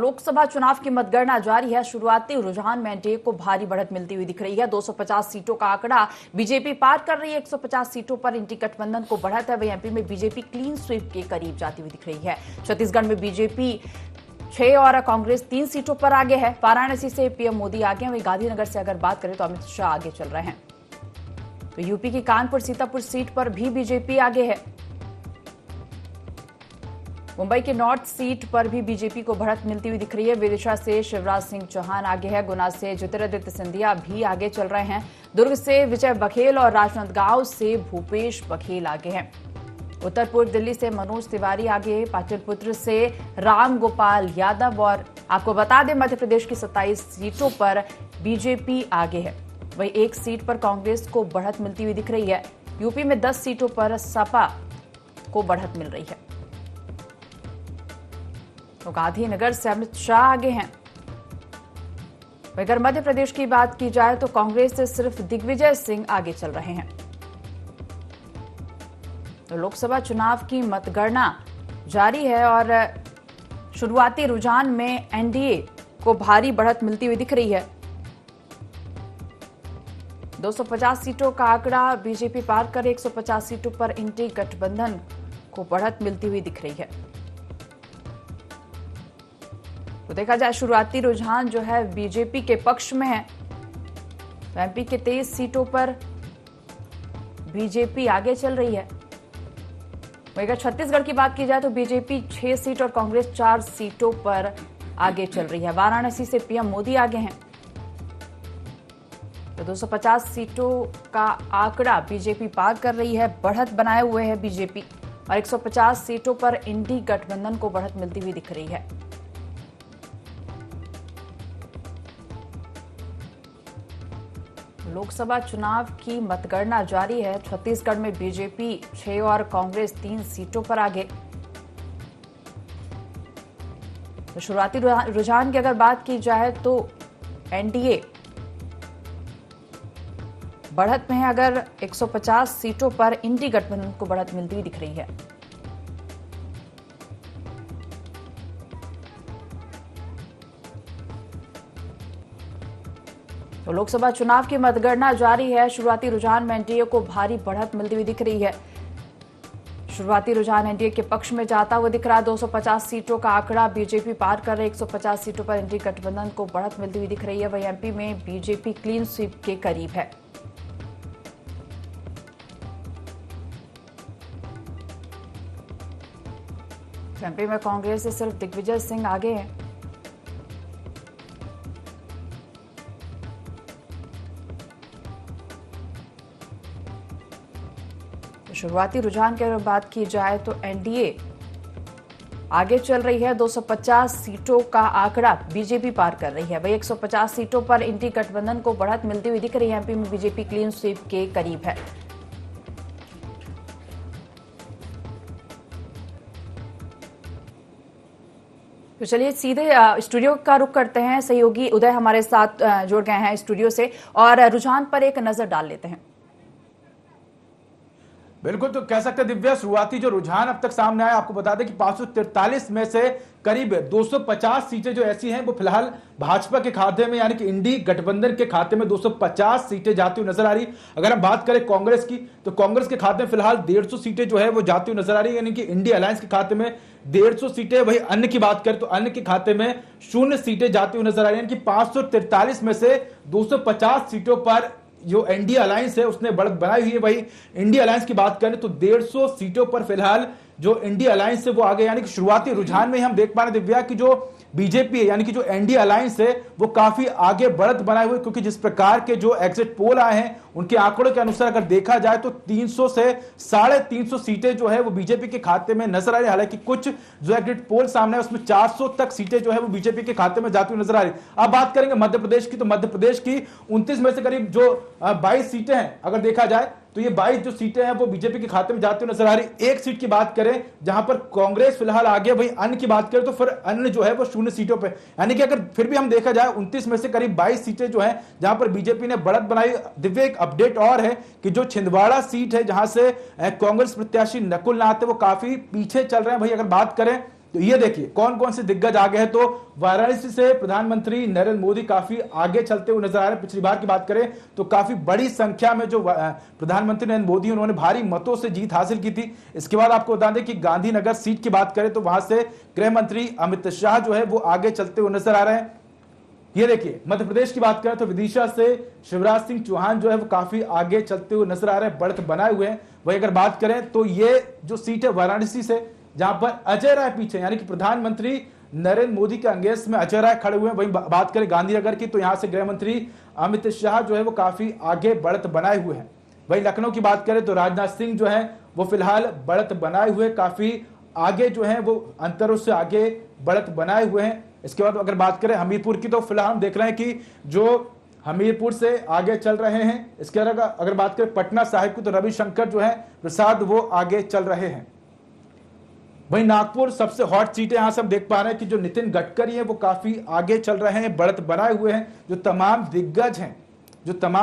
लोकसभा चुनाव की मतगणना जारी है। शुरुआती रुझान में एनडीए को भारी बढ़त मिलती हुई दिख रही है। 250 सीटों का आंकड़ा बीजेपी पार कर रही है। 150 सीटों पर इंडी गठबंधन को बढ़त है। वहीं एमपी में बीजेपी क्लीन स्वीप के करीब जाती हुई दिख रही है। छत्तीसगढ़ में बीजेपी 6 और कांग्रेस 3 सीटों पर आगे है। वाराणसी से पीएम मोदी आगे हैं। वहीं गांधीनगर से अगर बात करें तो अमित शाह आगे चल रहे हैं। तो यूपी की कानपुर सीतापुर सीट पर भी बीजेपी आगे है। मुंबई के नॉर्थ सीट पर भी बीजेपी को बढ़त मिलती हुई दिख रही है। विदिशा से शिवराज सिंह चौहान आगे है। गुना से ज्योतिरादित्य सिंधिया भी आगे चल रहे हैं। दुर्ग से विजय बघेल और राजनांदगांव से भूपेश बघेल आगे हैं। उत्तर पूर्व दिल्ली से मनोज तिवारी आगे। पाटलिपुत्र से राम गोपाल यादव। और आपको बता दें मध्य प्रदेश की 27 सीटों पर बीजेपी आगे है। वहीं एक सीट पर कांग्रेस को बढ़त मिलती हुई दिख रही है। यूपी में 10 सीटों पर सपा को बढ़त मिल रही है। तो गांधीनगर से अमित शाह आगे हैं। अगर मध्य प्रदेश की बात की जाए तो कांग्रेस से सिर्फ दिग्विजय सिंह आगे चल रहे हैं। तो लोकसभा चुनाव की मतगणना जारी है और शुरुआती रुझान में एनडीए को भारी बढ़त मिलती हुई दिख रही है। 250 सीटों का आंकड़ा बीजेपी पार कर 150 सीटों पर इंडी गठबंधन को बढ़त मिलती हुई दिख रही है। तो देखा जाए शुरुआती रुझान जो है बीजेपी के पक्ष में है। तो एमपी के 23 सीटों पर बीजेपी आगे चल रही है। वहीं अगर छत्तीसगढ़ की बात की जाए तो बीजेपी 6 सीट और कांग्रेस 4 सीटों पर आगे चल रही है। वाराणसी से पीएम मोदी आगे हैं। तो 250 सीटों का आंकड़ा बीजेपी पार कर रही है। बढ़त बनाए हुए है बीजेपी और 150 सीटों पर इंडी गठबंधन को बढ़त मिलती हुई दिख रही है। लोकसभा चुनाव की मतगणना जारी है। छत्तीसगढ़ में बीजेपी 6 और कांग्रेस 3 सीटों पर आगे। तो शुरुआती रुझान की अगर बात की जाए तो एनडीए बढ़त में है। अगर 150 सीटों पर इंडी गठबंधन को बढ़त मिलती हुई दिख रही है। तो लोकसभा चुनाव की मतगणना जारी है। शुरुआती रुझान में एनडीए को भारी बढ़त मिलती हुई दिख रही है। शुरुआती रुझान एनडीए के पक्ष में जाता हुआ दिख रहा है। 250 सीटों का आंकड़ा बीजेपी पार कर रहे। 150 सीटों पर इंडी गठबंधन को बढ़त मिलती हुई दिख रही है। वहीं एमपी में बीजेपी क्लीन स्वीप के करीब है। एमपी में कांग्रेस से सिर्फ दिग्विजय सिंह आगे हैं। शुरुआती रुझान की अगर बात की जाए तो एनडीए आगे चल रही है। 250 सीटों का आंकड़ा बीजेपी पार कर रही है। वही 150 सीटों पर इंडी गठबंधन को बढ़त मिलती हुई दिख रही है। एमपी में बीजेपी क्लीन स्वीप के करीब है। तो चलिए सीधे स्टूडियो का रुख करते हैं। सहयोगी उदय हमारे साथ जुड़ गए हैं स्टूडियो से और रुझान पर एक नजर डाल लेते हैं। बिल्कुल, तो कह सकते हैं दिव्या, शुरुआती जो रुझान अब तक सामने आया, आपको बता दें कि 543 में से करीब 250 सीटें जो ऐसी हैं वो फिलहाल भाजपा के खाते में यानी कि इंडी गठबंधन के खाते में 250 सीटें जाती हुई नजर आ रही। अगर हम बात करें कांग्रेस की तो कांग्रेस के खाते में फिलहाल 150 सीटें जो है वो जाती हुई नजर आ रही है, यानी कि इंडी अलायंस के खाते में 150 सीटें। वही अन्य की बात करें तो अन्य के खाते में 0 सीटें जाती हुई नजर आ रही है, यानी कि 543 में से 250 सीटों पर जो एनडीए अलायंस है उसने बढ़त बनाई हुई है। वही इंडिया अलायंस की बात करें तो 150 सीटों पर फिलहाल जो इंडिया अलायंस है वो आगे, यानी कि शुरुआती रुझान में हम देख पा रहे हैं दिव्या की जो बीजेपी है यानी कि जो एनडीए अलायंस है वो काफी आगे बढ़त बनाए हुए, क्योंकि जिस प्रकार के जो एग्जिट पोल आए हैं उनके आंकड़ों के अनुसार अगर देखा जाए तो 300 से 350 सीटें जो है वो बीजेपी के खाते में नजर आ रही है। हालांकि कुछ जो एग्जिट पोल सामने है उसमें 400 तक सीटें जो है वो बीजेपी के खाते में जाती हुई नजर आ रही है। अब बात करेंगे मध्य प्रदेश की, तो मध्य प्रदेश की 29 में से करीब जो 22 सीटें हैं अगर देखा जाए तो ये 22 जो सीटें हैं वो बीजेपी के खाते में जाती हुई नजर आ रही। एक सीट की बात करें जहां पर कांग्रेस फिलहाल आगे, वही अन्य की बात करें तो फिर अन्य जो है वो 0 सीटों पे, यानी कि अगर फिर भी हम देखा जाए 29 में से करीब 22 सीटें जो हैं जहां पर बीजेपी ने बढ़त बनाई। दिव्य एक अपडेट और है कि जो छिंदवाड़ा सीट है जहां से कांग्रेस प्रत्याशी नकुल नाथ वो काफी पीछे चल रहे हैं। भाई अगर बात करें तो ये देखिए कौन कौन से दिग्गज आगे हैं। तो वाराणसी से प्रधानमंत्री नरेंद्र मोदी काफी आगे चलते हुए नजर आ रहे हैं। पिछली बार की बात करें तो काफी बड़ी संख्या में जो प्रधानमंत्री नरेंद्र मोदी उन्होंने भारी मतों से जीत हासिल की थी। इसके बाद आपको बता दें कि गांधीनगर सीट की बात करें तो वहां से गृह मंत्री अमित शाह जो है वो आगे चलते हुए नजर आ रहे हैं। ये देखिए मध्य प्रदेश की बात करें तो विदिशा से शिवराज सिंह चौहान जो है वो काफी आगे चलते हुए नजर आ रहे हैं, बढ़त बनाए हुए हैं। वही अगर बात करें तो ये जो सीट है वाराणसी से, जहां पर अजय राय पीछे यानी कि प्रधानमंत्री नरेंद्र मोदी के अंगेस में अजय राय खड़े हुए हैं। वही बात करें गांधीनगर की तो यहां से गृह मंत्री अमित शाह जो है वो काफी आगे बढ़त बनाए हुए हैं। वही लखनऊ की बात करें तो राजनाथ सिंह जो है वो फिलहाल बढ़त बनाए हुए काफी आगे जो है वो अंतरों से आगे बढ़त बनाए हुए हैं। इसके बाद अगर बात करें हमीरपुर की तो फिलहाल हम देख रहे हैं कि जो हमीरपुर से आगे चल रहे हैं। इसके अलावा अगर बात करें पटना साहिब की तो रविशंकर जो है प्रसाद वो आगे चल रहे हैं। वहीं नागपुर सबसे हॉट सीट है, यहां से हम देख पा रहे हैं कि जो नितिन गडकरी है वो काफी आगे चल रहे हैं, बढ़त बनाए हुए हैं। जो तमाम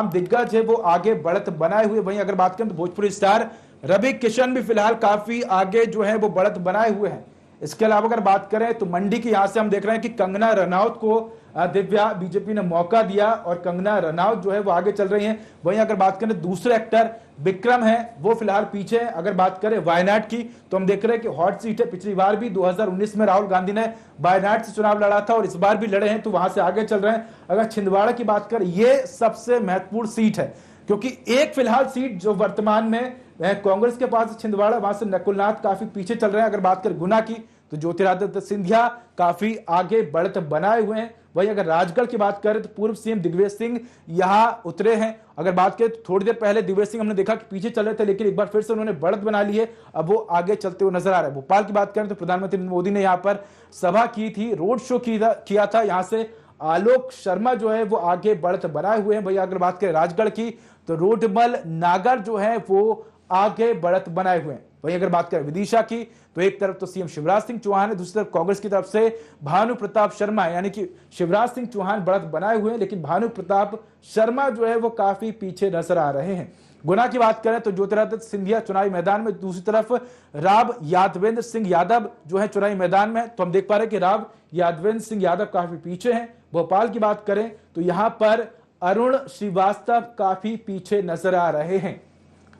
दिग्गज है वो आगे बढ़त बनाए हुए। वहीं अगर बात करें तो भोजपुरी स्टार रवि किशन भी फिलहाल काफी आगे जो है वो बढ़त बनाए हुए हैं। इसके अलावा अगर बात करें तो मंडी की यहां से हम देख रहे हैं कि कंगना रनौत को दिव्या बीजेपी ने मौका दिया और कंगना रनौत जो है वो आगे चल रही हैं। वहीं अगर बात करें दूसरे एक्टर विक्रम है वो फिलहाल पीछे है। अगर बात करें वायनाड की तो हम देख रहे हैं कि हॉट सीट है। पिछली बार भी 2019 में राहुल गांधी ने वायनाड से चुनाव लड़ा था और इस बार भी लड़े हैं, तो वहां से आगे चल रहे हैं। अगर छिंदवाड़ा की बात करें, ये सबसे महत्वपूर्ण सीट है क्योंकि एक फिलहाल सीट जो वर्तमान में कांग्रेस के पास छिंदवाड़ा, वहां से नकुलनाथ काफी पीछे चल रहे हैं। अगर बात करें गुना की तो ज्योतिरादित्य सिंधिया काफी आगे बढ़त बनाए हुए हैं। वहीं अगर राजगढ़ की बात करें तो पूर्व सीएम दिग्विजय सिंह यहां उतरे हैं। अगर बात करें तो थोड़ी देर पहले दिग्विजय सिंह हमने देखा कि पीछे चल रहे थे, लेकिन एक बार फिर से उन्होंने बढ़त बना ली है, अब वो आगे चलते हुए नजर आ रहे हैं। भोपाल की बात करें तो प्रधानमंत्री मोदी ने यहां पर सभा की थी, रोड शो किया था। यहां से आलोक शर्मा जो है वो आगे बढ़त बनाए हुए हैं। भैया अगर बात करें राजगढ़ की तो रोडमल नागर जो है वो आगे बढ़त बनाए हुए हैं। वहीं अगर बात करें विदिशा की तो एक तरफ तो सीएम शिवराज सिंह चौहान है, दूसरी तरफ कांग्रेस की तरफ से भानु प्रताप शर्मा, यानी कि शिवराज सिंह चौहान बढ़त बनाए हुए हैं, लेकिन भानु प्रताप शर्मा जो है वो काफी पीछे नजर आ रहे हैं। गुना की बात करें तो ज्योतिरादित्य सिंधिया चुनावी मैदान में, दूसरी तरफ राव यादवेंद्र सिंह यादव जो है चुनावी मैदान में, तो हम देख पा रहे हैं कि राव यादवेंद्र सिंह यादव काफी पीछे हैं। भोपाल की बात करें तो यहां पर अरुण श्रीवास्तव काफी पीछे नजर आ रहे हैं।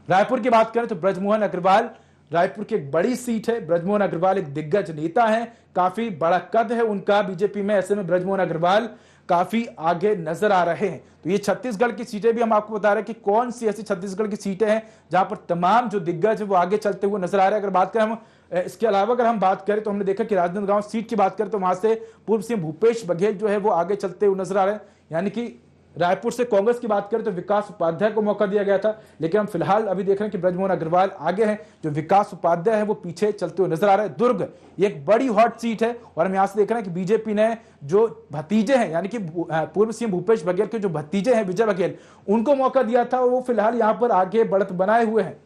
रायपुर की बात करें तो ब्रजमोहन अग्रवाल, रायपुर की एक बड़ी सीट है, ब्रजमोहन अग्रवाल एक दिग्गज नेता है, काफी बड़ा कद है उनका बीजेपी में, ऐसे में ब्रजमोहन अग्रवाल काफी आगे नजर आ रहे हैं। तो ये छत्तीसगढ़ की सीटें भी हम आपको बता रहे हैं कि कौन सी ऐसी छत्तीसगढ़ की सीटें हैं जहां पर तमाम जो दिग्गज है वो आगे चलते हुए नजर आ रहे हैं। अगर बात करें हम इसके अलावा अगर हम बात करें तो हमने देखा कि राजनांदगांव सीट की बात करें तो वहां से पूर्व सीएम भूपेश बघेल जो है वो आगे चलते हुए नजर आ रहे हैं। यानी कि रायपुर से कांग्रेस की बात करें तो विकास उपाध्याय को मौका दिया गया था, लेकिन हम फिलहाल अभी देख रहे हैं कि ब्रजमोहन अग्रवाल आगे हैं, जो विकास उपाध्याय है वो पीछे चलते हुए नजर आ रहे हैं। दुर्ग ये एक बड़ी हॉट सीट है और हम यहां से देख रहे हैं कि बीजेपी ने जो भतीजे हैं, यानी कि पूर्व सीएम भूपेश बघेल के जो भतीजे हैं विजय बघेल, उनको मौका दिया था, वो फिलहाल यहां पर आगे बढ़त बनाए हुए हैं।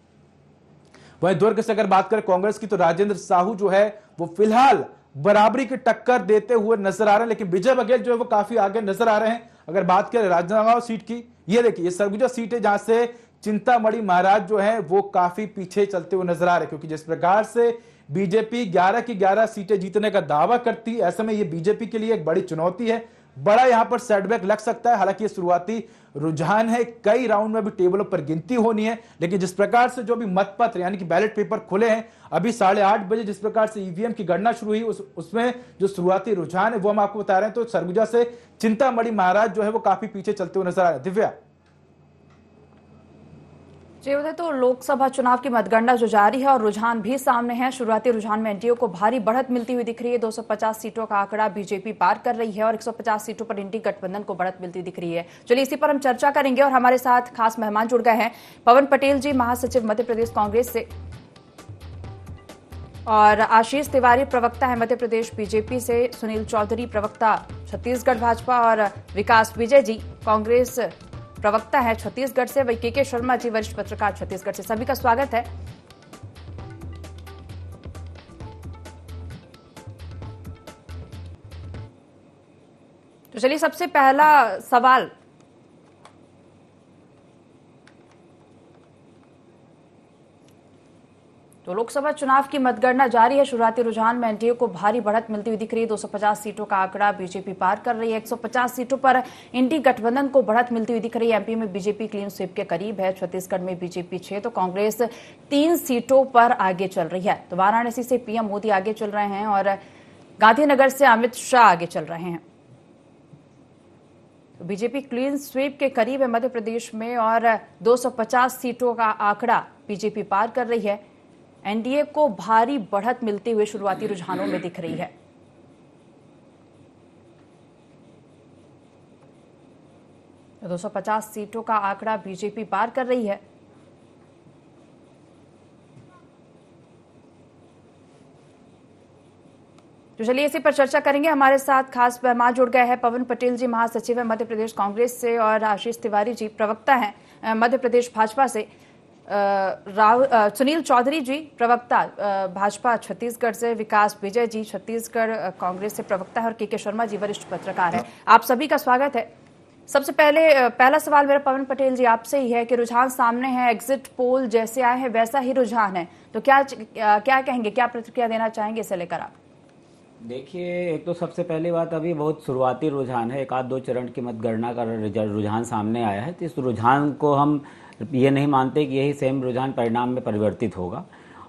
वहीं दुर्ग से अगर बात करें कांग्रेस की तो राजेंद्र साहू जो है वो फिलहाल बराबरी की टक्कर देते हुए नजर आ रहे हैं, लेकिन विजय बघेल जो है वो काफी आगे नजर आ रहे हैं। अगर बात करें राजनांदगांव सीट की, ये देखिए ये सरगुजा सीट है जहां से चिंतामणि महाराज जो है वो काफी पीछे चलते हुए नजर आ रहे हैं, क्योंकि जिस प्रकार से बीजेपी 11 की 11 सीटें जीतने का दावा करती है, ऐसे में ये बीजेपी के लिए एक बड़ी चुनौती है, बड़ा यहां पर सेटबैक लग सकता है। हालांकि ये शुरुआती रुझान है, कई राउंड में भी टेबलों पर गिनती होनी है, लेकिन जिस प्रकार से जो भी मतपत्र यानी कि बैलेट पेपर खुले हैं, अभी 8:30 बजे जिस प्रकार से ईवीएम की गणना शुरू हुई, उसमें जो शुरुआती रुझान है वो हम आपको बता रहे हैं। तो सरगुजा से चिंतामणि महाराज जो है वो काफी पीछे चलते हुए नजर आ रहे हैं। दिव्या जी उदय, तो लोकसभा चुनाव की मतगणना जो जारी है और रुझान भी सामने है। शुरुआती रुझान में एनडीए को भारी बढ़त मिलती हुई दिख रही है। 250 सीटों का आंकड़ा बीजेपी पार कर रही है और 150 सीटों पर इंडी गठबंधन को बढ़त मिलती दिख रही है। चलिए इसी पर हम चर्चा करेंगे और हमारे साथ खास मेहमान जुड़ गए हैं। पवन पटेल जी, महासचिव मध्य प्रदेश कांग्रेस से, और आशीष तिवारी प्रवक्ता है मध्य प्रदेश बीजेपी से, सुनील चौधरी प्रवक्ता छत्तीसगढ़ भाजपा, और विकास विजय जी कांग्रेस प्रवक्ता है छत्तीसगढ़ से, वही के शर्मा जी वरिष्ठ पत्रकार छत्तीसगढ़ से। सभी का स्वागत है। तो चलिए सबसे पहला सवाल, तो लोकसभा चुनाव की मतगणना जारी है। शुरुआती रुझान में एनडीए को भारी बढ़त मिलती हुई दिख रही है। 250 सीटों का आंकड़ा बीजेपी पार कर रही है। 150 सीटों पर इंडी गठबंधन को बढ़त मिलती हुई दिख रही है। एमपी में बीजेपी क्लीन स्वीप के करीब है। छत्तीसगढ़ में बीजेपी 6 तो कांग्रेस 3 सीटों पर आगे चल रही है। तो वाराणसी से पीएम मोदी आगे चल रहे हैं और गांधीनगर से अमित शाह आगे चल रहे हैं। तो बीजेपी क्लीन स्वीप के करीब है मध्य प्रदेश में और 250 सीटों का आंकड़ा बीजेपी पार कर रही है। एनडीए को भारी बढ़त मिलते हुए शुरुआती रुझानों में दिख रही है। तो 250 सीटों का आंकड़ा बीजेपी पार कर रही है। तो चलिए इसी पर चर्चा करेंगे। हमारे साथ खास मेहमान जुड़ गए हैं। पवन पटेल जी महासचिव है मध्य प्रदेश कांग्रेस से और आशीष तिवारी जी प्रवक्ता हैं मध्य प्रदेश भाजपा से। सुनील चौधरी जी प्रवक्ता भाजपा छत्तीसगढ़ से। विकास विजय जी छत्तीसगढ़ कांग्रेस से प्रवक्ता है और के शर्मा जी वरिष्ठ पत्रकार है। आप सभी का स्वागत है। सबसे पहला सवाल मेरा पवन पटेल जी आपसे ही है कि रुझान सामने है, एग्जिट पोल जैसे आए हैं वैसा ही रुझान है, तो क्या कहेंगे, क्या प्रतिक्रिया देना चाहेंगे इसे लेकर आप? देखिए, एक तो सबसे पहली बात, अभी बहुत शुरुआती रुझान है। 1-2 चरण की मतगणना का रुझान सामने आया है। तो इस रुझान को हम ये नहीं मानते कि यही सेम रुझान परिणाम में परिवर्तित होगा।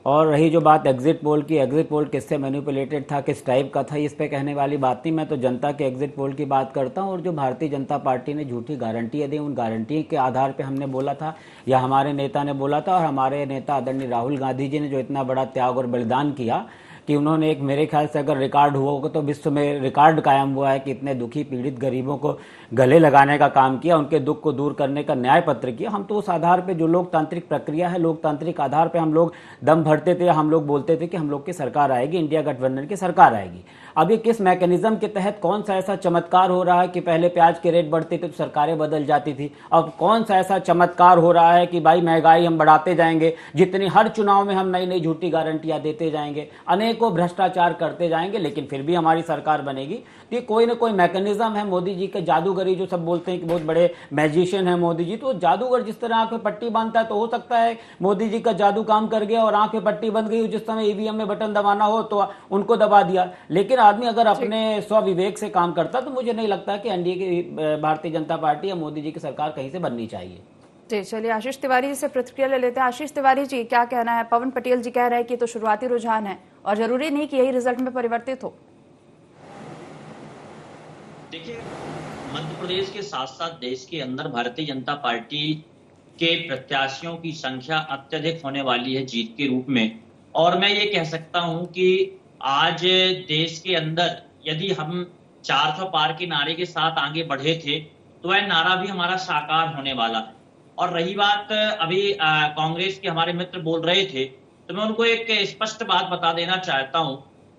और रही जो बात एग्जिट पोल की, एग्जिट पोल किससे मैनिपुलेटेड था, किस टाइप का था, इस पे कहने वाली बात नहीं। मैं तो जनता के एग्जिट पोल की बात करता हूँ। और जो भारतीय जनता पार्टी ने झूठी गारंटियाँ दी, उन गारंटी के आधार पे हमने बोला था या हमारे नेता ने बोला था, और हमारे नेता आदरणीय राहुल गांधी जी ने जो इतना बड़ा त्याग और बलिदान किया कि उन्होंने एक, मेरे ख्याल से अगर रिकॉर्ड हुआ होगा तो विश्व में रिकॉर्ड कायम हुआ है कि इतने दुखी पीड़ित गरीबों को गले लगाने का काम किया, उनके दुख को दूर करने का न्याय पत्र किया। हम तो उस आधार पे, जो लोकतांत्रिक प्रक्रिया है, लोकतांत्रिक आधार पे हम लोग दम भरते थे, हम लोग बोलते थे कि हम लोग की सरकार आएगी, इंडिया गठबंधन की सरकार आएगी। अब ये किस मैकेनिज्म के तहत कौन सा ऐसा चमत्कार हो रहा है कि पहले प्याज के रेट बढ़ते थे तो सरकारें बदल जाती थी, अब कौन सा ऐसा चमत्कार हो रहा है कि भाई महंगाई हम बढ़ाते जाएंगे, जितनी हर चुनाव में हम नई नई झूठी गारंटियां देते जाएंगे, अनेकों भ्रष्टाचार करते जाएंगे, लेकिन फिर भी हमारी सरकार बनेगी। तो ये कोई ना कोई मैकेनिज्म है। मोदी जी का जादूगरी, जो सब बोलते हैं कि बहुत बड़े मैजिशियन है मोदी जी, तो जादूगर जिस तरह आंख में पट्टी बांधता है, तो हो सकता है मोदी जी का जादू काम कर गया और आंख में पट्टी बंध गई। जिस समय ईवीएम में बटन दबाना हो तो उनको दबा दिया। लेकिन आदमी अगर अपने स्वविवेक से काम करता तो मुझे नहीं लगता कि एनडीए की, भारतीय जनता पार्टी या मोदी जी की सरकार कहीं से बननी चाहिए। जी चलिए आशीष तिवारी जी से प्रतिक्रिया ले लेते हैं। आशीष तिवारी जी, क्या कहना है? पवन पटेल जी कह रहे हैं कि तो शुरुआती रुझान है और जरूरी नहीं कि यही रिजल्ट में परिवर्तित हो। देखिए, मध्य प्रदेश के साथ साथ देश के अंदर भारतीय जनता पार्टी के प्रत्याशियों की संख्या अत्यधिक होने वाली है जीत के रूप में। और मैं ये कह सकता हूं कि आज देश के अंदर यदि हम 400 पार के नारे के साथ आगे बढ़े थे तो वह नारा भी हमारा साकार होने वाला है। और रही बात, अभी कांग्रेस के हमारे मित्र बोल रहे थे, तो मैं उनको एक स्पष्ट बात बता देना चाहता हूं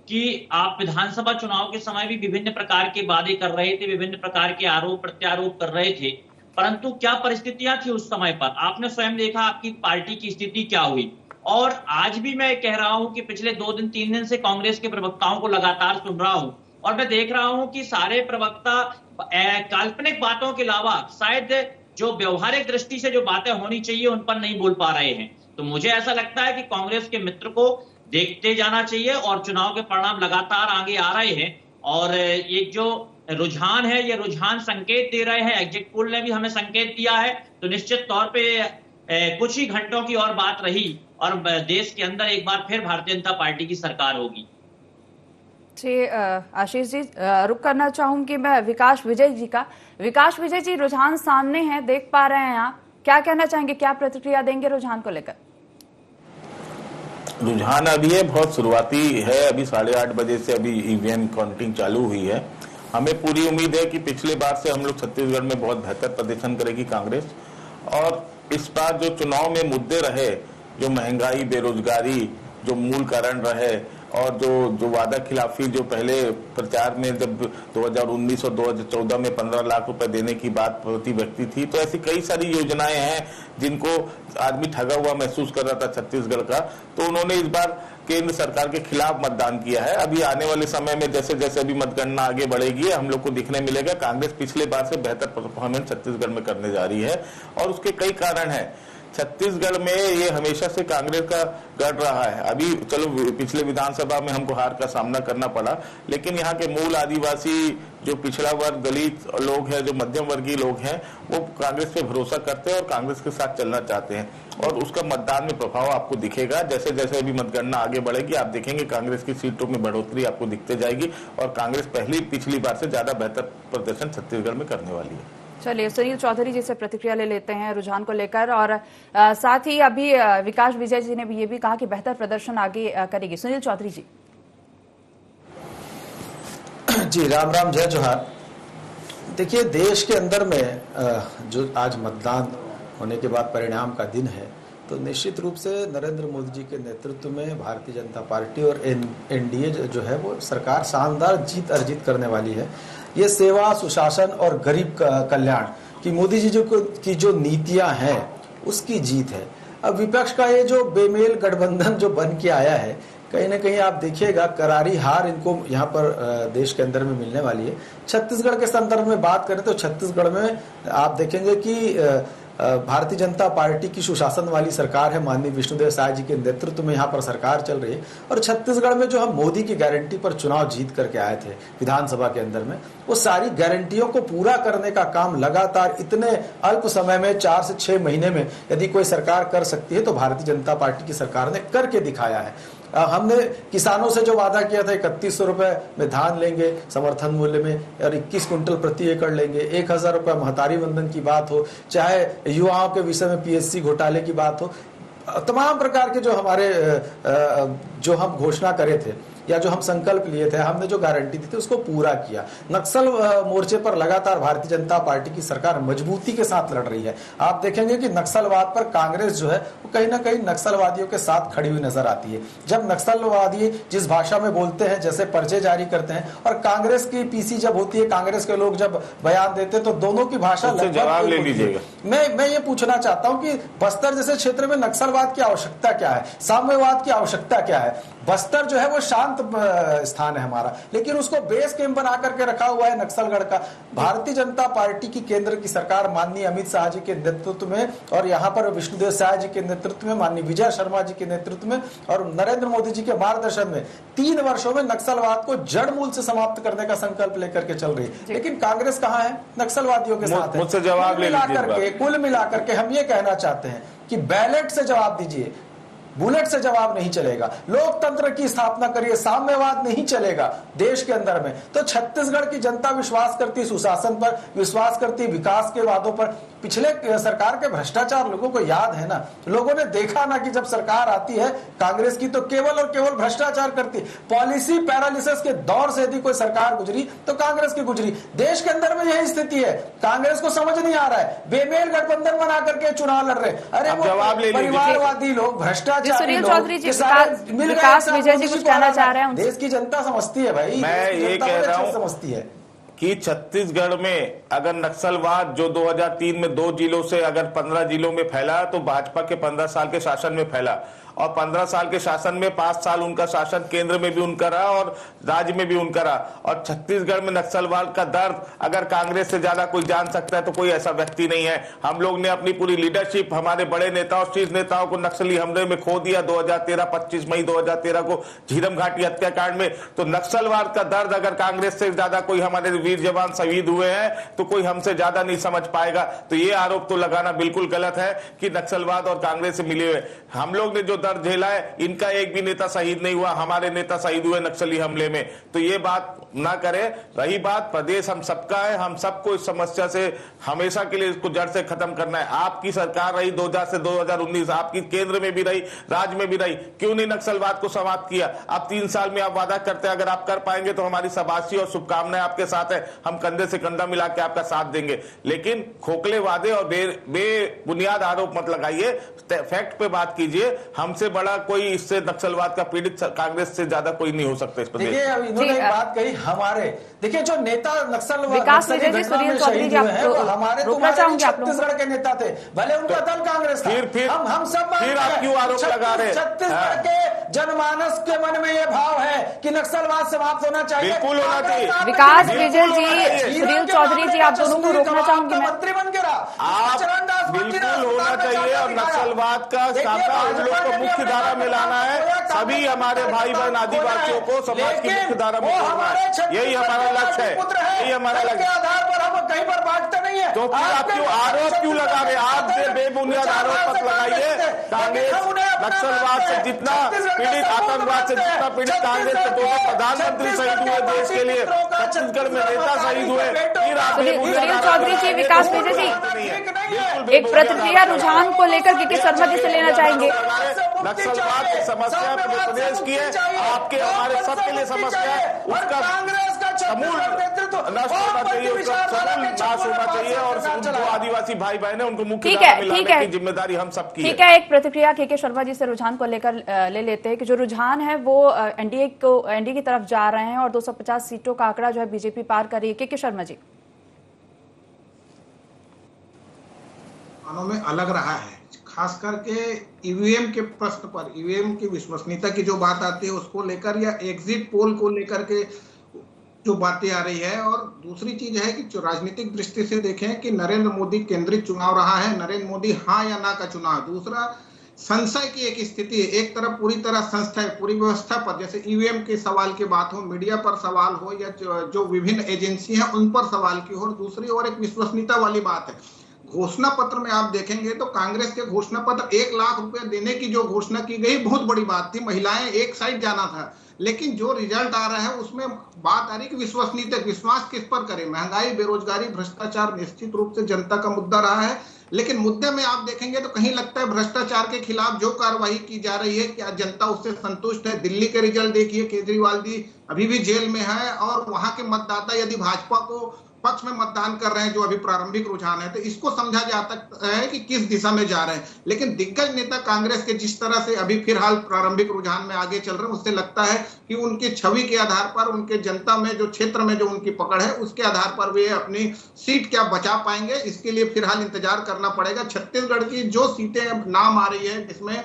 कि आप विधानसभा चुनाव के समय भी विभिन्न प्रकार के वादे कर रहे थे, विभिन्न प्रकार के आरोप प्रत्यारोप कर रहे थे, परंतु क्या परिस्थितियां थी उस समय पर? आपने स्वयं देखा आपकी पार्टी की स्थिति क्या हुई। और आज भी मैं कह रहा हूं कि पिछले 2-3 दिन से कांग्रेस के प्रवक्ताओं को लगातार सुन रहा हूं और मैं देख रहा हूं कि सारे प्रवक्ता काल्पनिक बातों के अलावा शायद जो व्यवहारिक दृष्टि से जो बातें होनी चाहिए उन पर नहीं बोल पा रहे हैं। तो मुझे ऐसा लगता है कि कांग्रेस के मित्र को देखते जाना चाहिए और चुनाव के परिणाम लगातार आगे आ रहे हैं। और एक जो रुझान है, ये रुझान संकेत दे रहे हैं, एग्जिट पोल ने भी हमें संकेत दिया है। तो निश्चित तौर पे कुछ ही घंटों की और बात रही और देश के अंदर एक बार फिर भारतीय जनता पार्टी की सरकार होगी। जी आशीष जी, रुक करना चाहूंगी मैं विकास विजय जी का। विकास विजय जी, रुझान सामने है, देख पा रहे हैं आप, क्या कहना चाहेंगे, क्या प्रतिक्रिया देंगे रुझान को लेकर? रुझान अभी है, बहुत शुरुआती है। अभी 8:30 बजे से अभी ईवीएम काउंटिंग चालू हुई है। हमें पूरी उम्मीद है कि पिछले बार से हम लोग छत्तीसगढ़ में बहुत बेहतर प्रदर्शन करेगी कांग्रेस। और इस बार जो चुनाव में मुद्दे रहे, जो महंगाई, बेरोजगारी, जो मूल कारण रहे, और जो वादा खिलाफी जो पहले प्रचार में जब 2019 और 2014 में 15 लाख रुपए देने की बात प्रति व्यक्ति थी, तो ऐसी कई सारी योजनाएं हैं जिनको आदमी ठगा हुआ महसूस कर रहा था छत्तीसगढ़ का। तो उन्होंने इस बार केंद्र सरकार के खिलाफ मतदान किया है। अभी आने वाले समय में जैसे जैसे अभी मतगणना आगे बढ़ेगी, हम लोग को दिखने मिलेगा कांग्रेस पिछले बार से बेहतर परफॉर्मेंस छत्तीसगढ़ में करने जा रही है। और उसके कई कारण है छत्तीसगढ़ में ये हमेशा से कांग्रेस का गढ़ रहा है। अभी चलो पिछले विधानसभा में हमको हार का सामना करना पड़ा, लेकिन यहाँ के मूल आदिवासी जो पिछड़ा वर्ग, दलित लोग हैं, जो मध्यम वर्गीय लोग हैं, वो कांग्रेस पे भरोसा करते हैं और कांग्रेस के साथ चलना चाहते हैं, और उसका मतदान में प्रभाव आपको दिखेगा। जैसे जैसे अभी मतगणना आगे बढ़ेगी, आप देखेंगे कांग्रेस की सीटों में बढ़ोतरी आपको दिखते जाएगी, और कांग्रेस पिछली बार से ज्यादा बेहतर प्रदर्शन छत्तीसगढ़ में करने वाली है। चलिए, सुनील चौधरी जी से प्रतिक्रिया ले लेते हैं रुझान को लेकर, और साथ ही अभी विकास विजय जी ने भी ये भी कहा कि बेहतर प्रदर्शन आगे करेगी। सुनील चौधरी जी। जी राम राम, जय जोहार। देखिए, देश के अंदर में जो आज मतदान होने के बाद परिणाम का दिन है, तो निश्चित रूप से नरेंद्र मोदी जी के नेतृत्व में भारतीय जनता पार्टी और एनडीए जो है वो सरकार शानदार जीत अर्जित करने वाली है। ये सेवा, सुशासन और गरीब कल्याण की मोदी जी की जो नीतियां हैं उसकी जीत है। अब विपक्ष का ये जो बेमेल गठबंधन जो बन के आया है, कहीं ना कहीं आप देखिएगा करारी हार इनको यहाँ पर देश के अंदर में मिलने वाली है। छत्तीसगढ़ के संदर्भ में बात करें तो छत्तीसगढ़ में आप देखेंगे कि भारतीय जनता पार्टी की सुशासन वाली सरकार है, माननीय विष्णुदेव साय जी के नेतृत्व में यहाँ पर सरकार चल रही है। और छत्तीसगढ़ में जो हम मोदी की गारंटी पर चुनाव जीत करके आए थे विधानसभा के अंदर में, वो सारी गारंटियों को पूरा करने का काम लगातार इतने अल्प समय में 4 से 6 महीने में यदि कोई सरकार कर सकती है तो भारतीय जनता पार्टी की सरकार ने करके दिखाया है। हमने किसानों से जो वादा किया था 3100 रुपए में धान लेंगे समर्थन मूल्य में, और 21 कुंटल प्रति एकड़ लेंगे, 1000 रुपए महतारी वंदन की बात हो, चाहे युवाओं के विषय में पीएससी घोटाले की बात हो, तमाम प्रकार के जो हमारे जो हम घोषणा करे थे या जो हम संकल्प लिए थे, हमने जो गारंटी दी थी उसको पूरा किया। नक्सल मोर्चे पर लगातार भारतीय जनता पार्टी की सरकार मजबूती के साथ लड़ रही है। आप देखेंगे कि नक्सलवाद पर कांग्रेस जो है वो कहीं ना कहीं नक्सलवादियों के साथ खड़ी हुई नजर आती है। जब नक्सलवादी जिस भाषा में बोलते हैं, जैसे पर्चे जारी करते हैं, और कांग्रेस की पीसी जब होती है, कांग्रेस के लोग जब बयान देते हैं, तो दोनों की भाषा जवाब ले लीजिएगा। मैं ये पूछना चाहता हूँ कि बस्तर जैसे क्षेत्र में नक्सलवाद की आवश्यकता क्या है, साम्यवाद की आवश्यकता क्या है? बस्तर जो है वो शांत स्थान है हमारा, लेकिन उसको बेस कैंप बना करके रखा हुआ है नक्सलगढ़ का। भारतीय जनता पार्टी की केंद्र की सरकार माननीय अमित शाह जी के नेतृत्व में, और यहाँ पर विष्णुदेव साय जी के नेतृत्व में, माननीय विजय शर्मा जी के नेतृत्व में और नरेंद्र मोदी जी के मार्गदर्शन में 3 वर्षों में नक्सलवाद को जड़ मूल से समाप्त करने का संकल्प लेकर के चल रही है। लेकिन कांग्रेस कहाँ है? नक्सलवादियों के साथ है। मुझसे जवाब ले लीजिए। कुल मिलाकर के हम ये कहना चाहते हैं कि बैलेट से जवाब दीजिए, बुलेट से जवाब नहीं चलेगा। लोकतंत्र की स्थापना करिए, साम्यवाद नहीं चलेगा देश के अंदर में। तो छत्तीसगढ़ की जनता विश्वास करती सुशासन पर, विश्वास करती विकास के वादों पर। पिछले सरकार के भ्रष्टाचार लोगों को याद है ना, लोगों ने देखा ना कि जब सरकार आती है कांग्रेस की तो केवल और केवल भ्रष्टाचार करती। पॉलिसी पैरालिसिस के दौर से यदि कोई सरकार गुजरी तो कांग्रेस की गुजरी। देश के अंदर में यही स्थिति है। कांग्रेस को समझ नहीं आ रहा है, बेमेल गठबंधन बना करके चुनाव लड़ रहे। अरे वो परिवारवादी लोग, भ्रष्टाचार। सुनील चौधरी जी, विकास विजय जी कुछ कहना चाह रहे हैं? देश की जनता समझती है भाई, मैं ये कह रहा हूं समझती है कि छत्तीसगढ़ में अगर नक्सलवाद जो 2003 में 2 जिलों से अगर 15 जिलों में फैला, तो भाजपा के 15 साल के शासन में फैला, और 15 साल के शासन में 5 साल उनका शासन केंद्र में भी उनका रहा और राज्य में भी उनका रहा। और छत्तीसगढ़ में नक्सलवाद का दर्द अगर कांग्रेस से ज्यादा कोई जान सकता है तो कोई ऐसा व्यक्ति नहीं है। हम लोग ने अपनी पूरी लीडरशिप, हमारे बड़े नेताओं, शीर्ष नेताओं को नक्सली हमले में खो दिया 2013, 25 मई 2013 को झीरम घाटी हत्याकांड में। तो नक्सलवाद का दर्द अगर कांग्रेस से ज्यादा कोई हमारे वीर जवान शहीद हुए हैं तो कोई हमसे ज्यादा नहीं समझ पाएगा। तो ये आरोप तो लगाना बिल्कुल गलत है कि नक्सलवाद और कांग्रेस से मिले हुए। हम लोग ने जो दर्द झेला है, इनका एक भी नेता शहीद नहीं हुआ, हमारे नेता शहीद हुए नक्सली हमले में। तो ये बात ना करें। रही बात, प्रदेश हम सबका है, हम सबको इस समस्या से हमेशा के लिए इसको जड़ से खत्म करना है। आपकी सरकार रही 2000 से 2019, आपकी केंद्र में भी रही, राज्य में भी रही, क्यों नहीं नक्सलवाद को समाप्त किया? अब 3 साल में आप वादा करते हैं, अगर आप कर पाएंगे तो हमारी शाबाशी और शुभकामनाएं आपके साथ है, हम कंधे से कंधा मिला के आपका साथ देंगे। लेकिन खोखले वादे और बेबुनियाद आरोप मत लगाइए, फैक्ट पे बात कीजिए। हमसे बड़ा कोई इससे नक्सलवाद का पीड़ित कांग्रेस से ज्यादा कोई नहीं हो सकता इस प्रदेश। देखिए, अब इन्होंने एक बात कही, हमारे देखिए जो नेता नक्सलवाद विकास विजय जी, सुनील चौधरी जी, हमारे छत्तीसगढ़ के नेता थे, भले उनका दल कांग्रेस था। फिर हम सब फिर आप क्यों आरोप लगा रहे हैं? छत्तीसगढ़ के जनमानस के मन में ये भाव है कि नक्सलवाद समाप्त होना चाहिए, बिल्कुल होना चाहिए। विकास विजय जी, सुनील चौधरी जी, आप दोनों को रोकना चाहूंगी मैं। मंत्री बन के आप बिल्कुल होना चाहिए और नक्सलवाद का साका हम लोग को मुख्य धारा में लाना है। सभी हमारे भाई बहन आदिवासियों को समाज की मुख्य धारा में जोड़ना है, यही हमारा लक्ष्य है, यही हमारा लक्ष्य है। आधार पर हम कहीं पर बांटते नहीं है। तो फिर आप क्यों आरोप क्यों लगा रहे? आप से बेबुनियाद आरोप मत लगाइए। कांग्रेस नक्सलवाद से जितना पीड़ित, आतंकवाद से जितना पीड़ित कांग्रेस के 2 प्रधानमंत्री शहीद हुए देश के लिए, छत्तीसगढ़ में नेता शहीद हुए, फिर आप सुनील चौधरी जी, विकास बेजे जी, एक प्रतिक्रिया रुझान को लेकर के किस शर्मा जी से लेना चाहेंगे? नक्सलवाद की समस्या पूरे प्रदेश की है, आपके हमारे सबके लिए समस्या है। उसका समूल नष्ट होना चाहिए, उसका समूल नाश होना चाहिए और जो आदिवासी भाई बहन है उनको मुख्य धारा में लाने की जिम्मेदारी हम सबकी है। ठीक है, एक प्रतिक्रिया के शर्मा जी से रुझान को लेकर ले लेते हैं कि जो रुझान है वो एनडीए की तरफ जा रहे हैं और 250 सीटों का आंकड़ा जो है बीजेपी पार कर रही है। के शर्मा जी, में अलग रहा है, खास करके ईवीएम के प्रश्न पर, ईवीएम की विश्वसनीयता की जो बात आती है उसको लेकर या एग्जिट पोल को लेकर के जो बातें आ रही है। और दूसरी चीज है कि जो राजनीतिक दृष्टि से देखें कि नरेंद्र मोदी केंद्रित चुनाव रहा है, नरेंद्र मोदी हाँ या ना का चुनाव। दूसरा संशय की एक स्थिति है, एक तरफ पूरी तरह संस्था है, पूरी व्यवस्था पर, जैसे ईवीएम के सवाल की बात हो, मीडिया पर सवाल हो या जो विभिन्न एजेंसी हैं उन पर सवाल की हो, और दूसरी ओर एक विश्वसनीयता वाली बात है। घोषणा पत्र में आप देखेंगे तो कांग्रेस के घोषणा पत्र 1 लाख रुपए देने की जो घोषणा की गई बहुत बड़ी बात थी, महिलाएं एक साइड जाना था। लेकिन जो रिजल्ट आ रहा है उसमें बात आ रही कि विश्वसनीयता, विश्वास किस पर करें? महंगाई, बेरोजगारी, भ्रष्टाचार निश्चित रूप से जनता का मुद्दा रहा है, लेकिन मुद्दे में आप देखेंगे तो कहीं लगता है भ्रष्टाचार के खिलाफ जो कार्रवाई की जा रही है, क्या जनता उससे संतुष्ट है? दिल्ली के रिजल्ट देखिए, केजरीवाल जी अभी भी जेल में है और वहां के मतदाता यदि भाजपा को पक्ष में मतदान कर रहे हैं, जो अभी प्रारंभिक रुझान है, तो इसको समझा जा सकता है कि किस दिशा में जा रहे हैं। लेकिन दिग्गज नेता कांग्रेस के जिस तरह से अभी फिलहाल प्रारंभिक रुझान में आगे चल रहे हैं, उससे लगता है कि उनकी छवि के आधार पर, उनके जनता में जो क्षेत्र में जो उनकी पकड़ है उसके आधार पर वे अपनी सीट क्या बचा पाएंगे, इसके लिए फिलहाल इंतजार करना पड़ेगा। छत्तीसगढ़ की जो सीटें नाम आ रही है, जिसमें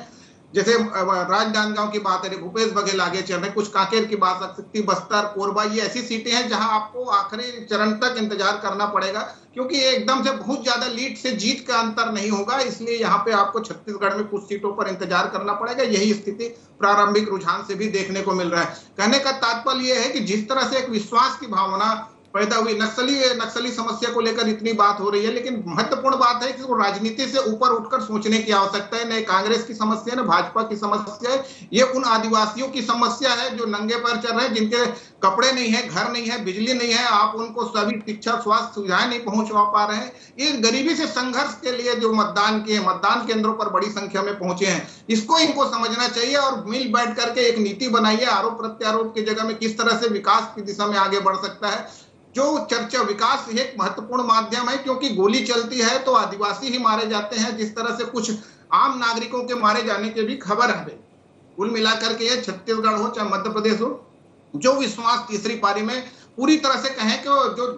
जैसे राजनांदगांव की बात है, भूपेश बघेल आगे चल रहे, कुछ कांकेर की बात आ सकती, बस्तर, कोरबा, ये ऐसी सीटें हैं जहां आपको आखिरी चरण तक इंतजार करना पड़ेगा, क्योंकि एकदम से बहुत ज्यादा लीड से जीत का अंतर नहीं होगा। इसलिए यहाँ पे आपको छत्तीसगढ़ में कुछ सीटों पर इंतजार करना पड़ेगा। यही स्थिति प्रारंभिक रुझान से भी देखने को मिल रहा है। कहने का तात्पर्य यह है कि जिस तरह से एक विश्वास की भावना पैदा हुई, नक्सली समस्या को लेकर इतनी बात हो रही है, लेकिन महत्वपूर्ण बात है कि राजनीति से ऊपर उठकर सोचने की आवश्यकता है। न कांग्रेस की समस्या, न भाजपा की समस्या है, ये उन आदिवासियों की समस्या है जो नंगे पैर चल रहे हैं, जिनके कपड़े नहीं है, घर नहीं है, बिजली नहीं है, आप उनको सभी शिक्षा, स्वास्थ्य सुविधाएं नहीं पहुंचा पा रहे हैं। ये गरीबी से संघर्ष के लिए जो मतदान केंद्रों पर बड़ी संख्या में पहुंचे हैं, इसको इनको समझना चाहिए और मिल बैठ करके एक नीति बनाइए। आरोप प्रत्यारोप की जगह में किस तरह से विकास की दिशा में आगे बढ़ सकता है। जो चर्चा, विकास एक महत्वपूर्ण माध्यम है, क्योंकि गोली चलती है तो आदिवासी ही मारे जाते हैं, जिस तरह से कुछ आम नागरिकों के मारे जाने की भी खबर है। कुल मिलाकर के छत्तीसगढ़ हो चाहे मध्य प्रदेश हो, जो विश्वास तीसरी पारी में पूरी तरह से कहें कि जो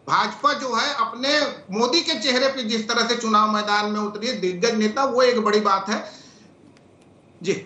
भाजपा जो है अपने मोदी के चेहरे पे जिस तरह से चुनाव मैदान में उतरी है, दिग्गज नेता, वो एक बड़ी बात है। जी,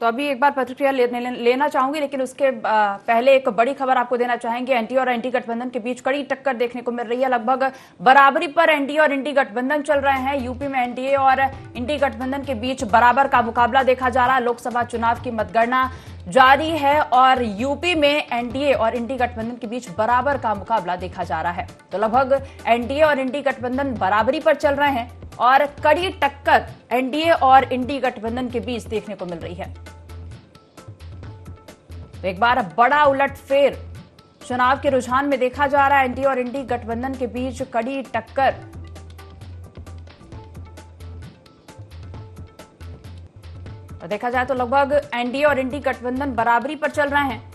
तो अभी एक बार प्रतिक्रिया लेना चाहूंगी, लेकिन उसके पहले एक बड़ी खबर आपको देना चाहेंगे। एनडीए और एनटी गठबंधन के बीच कड़ी टक्कर देखने को मिल रही है। लगभग बराबरी पर एनडीए और एनटी गठबंधन चल रहे हैं। यूपी में एनडीए और एनटी गठबंधन के बीच बराबर का मुकाबला देखा जा रहा है। लोकसभा चुनाव की मतगणना जारी है और यूपी में एनडीए और एनटी गठबंधन के बीच बराबर का मुकाबला देखा जा रहा है। तो लगभग एनडीए और एनटी गठबंधन बराबरी पर चल रहे हैं और कड़ी टक्कर एनडीए और एनटी गठबंधन के बीच देखने को मिल रही है। तो एक बार बड़ा उलटफेर चुनाव के रुझान में देखा जा रहा है। एनडीए और एनटी गठबंधन के बीच कड़ी टक्कर। और देखा जाए तो लगभग एनडीए और एनटी गठबंधन बराबरी पर चल रहे हैं।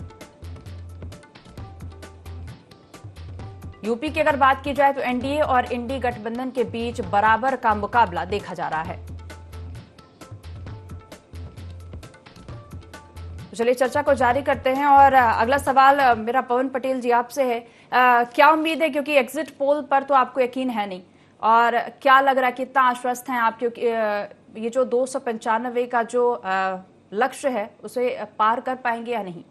यूपी की अगर बात की जाए तो एनडीए और एनडी गठबंधन के बीच बराबर का मुकाबला देखा जा रहा है। चलिए चर्चा को जारी करते हैं और अगला सवाल मेरा पवन पटेल जी आपसे है। क्या उम्मीद है, क्योंकि एग्जिट पोल पर तो आपको यकीन है नहीं, और क्या लग रहा है, कितना आश्वस्त हैं आप, क्योंकि ये जो 295 का जो लक्ष्य है उसे पार कर पाएंगे या नहीं?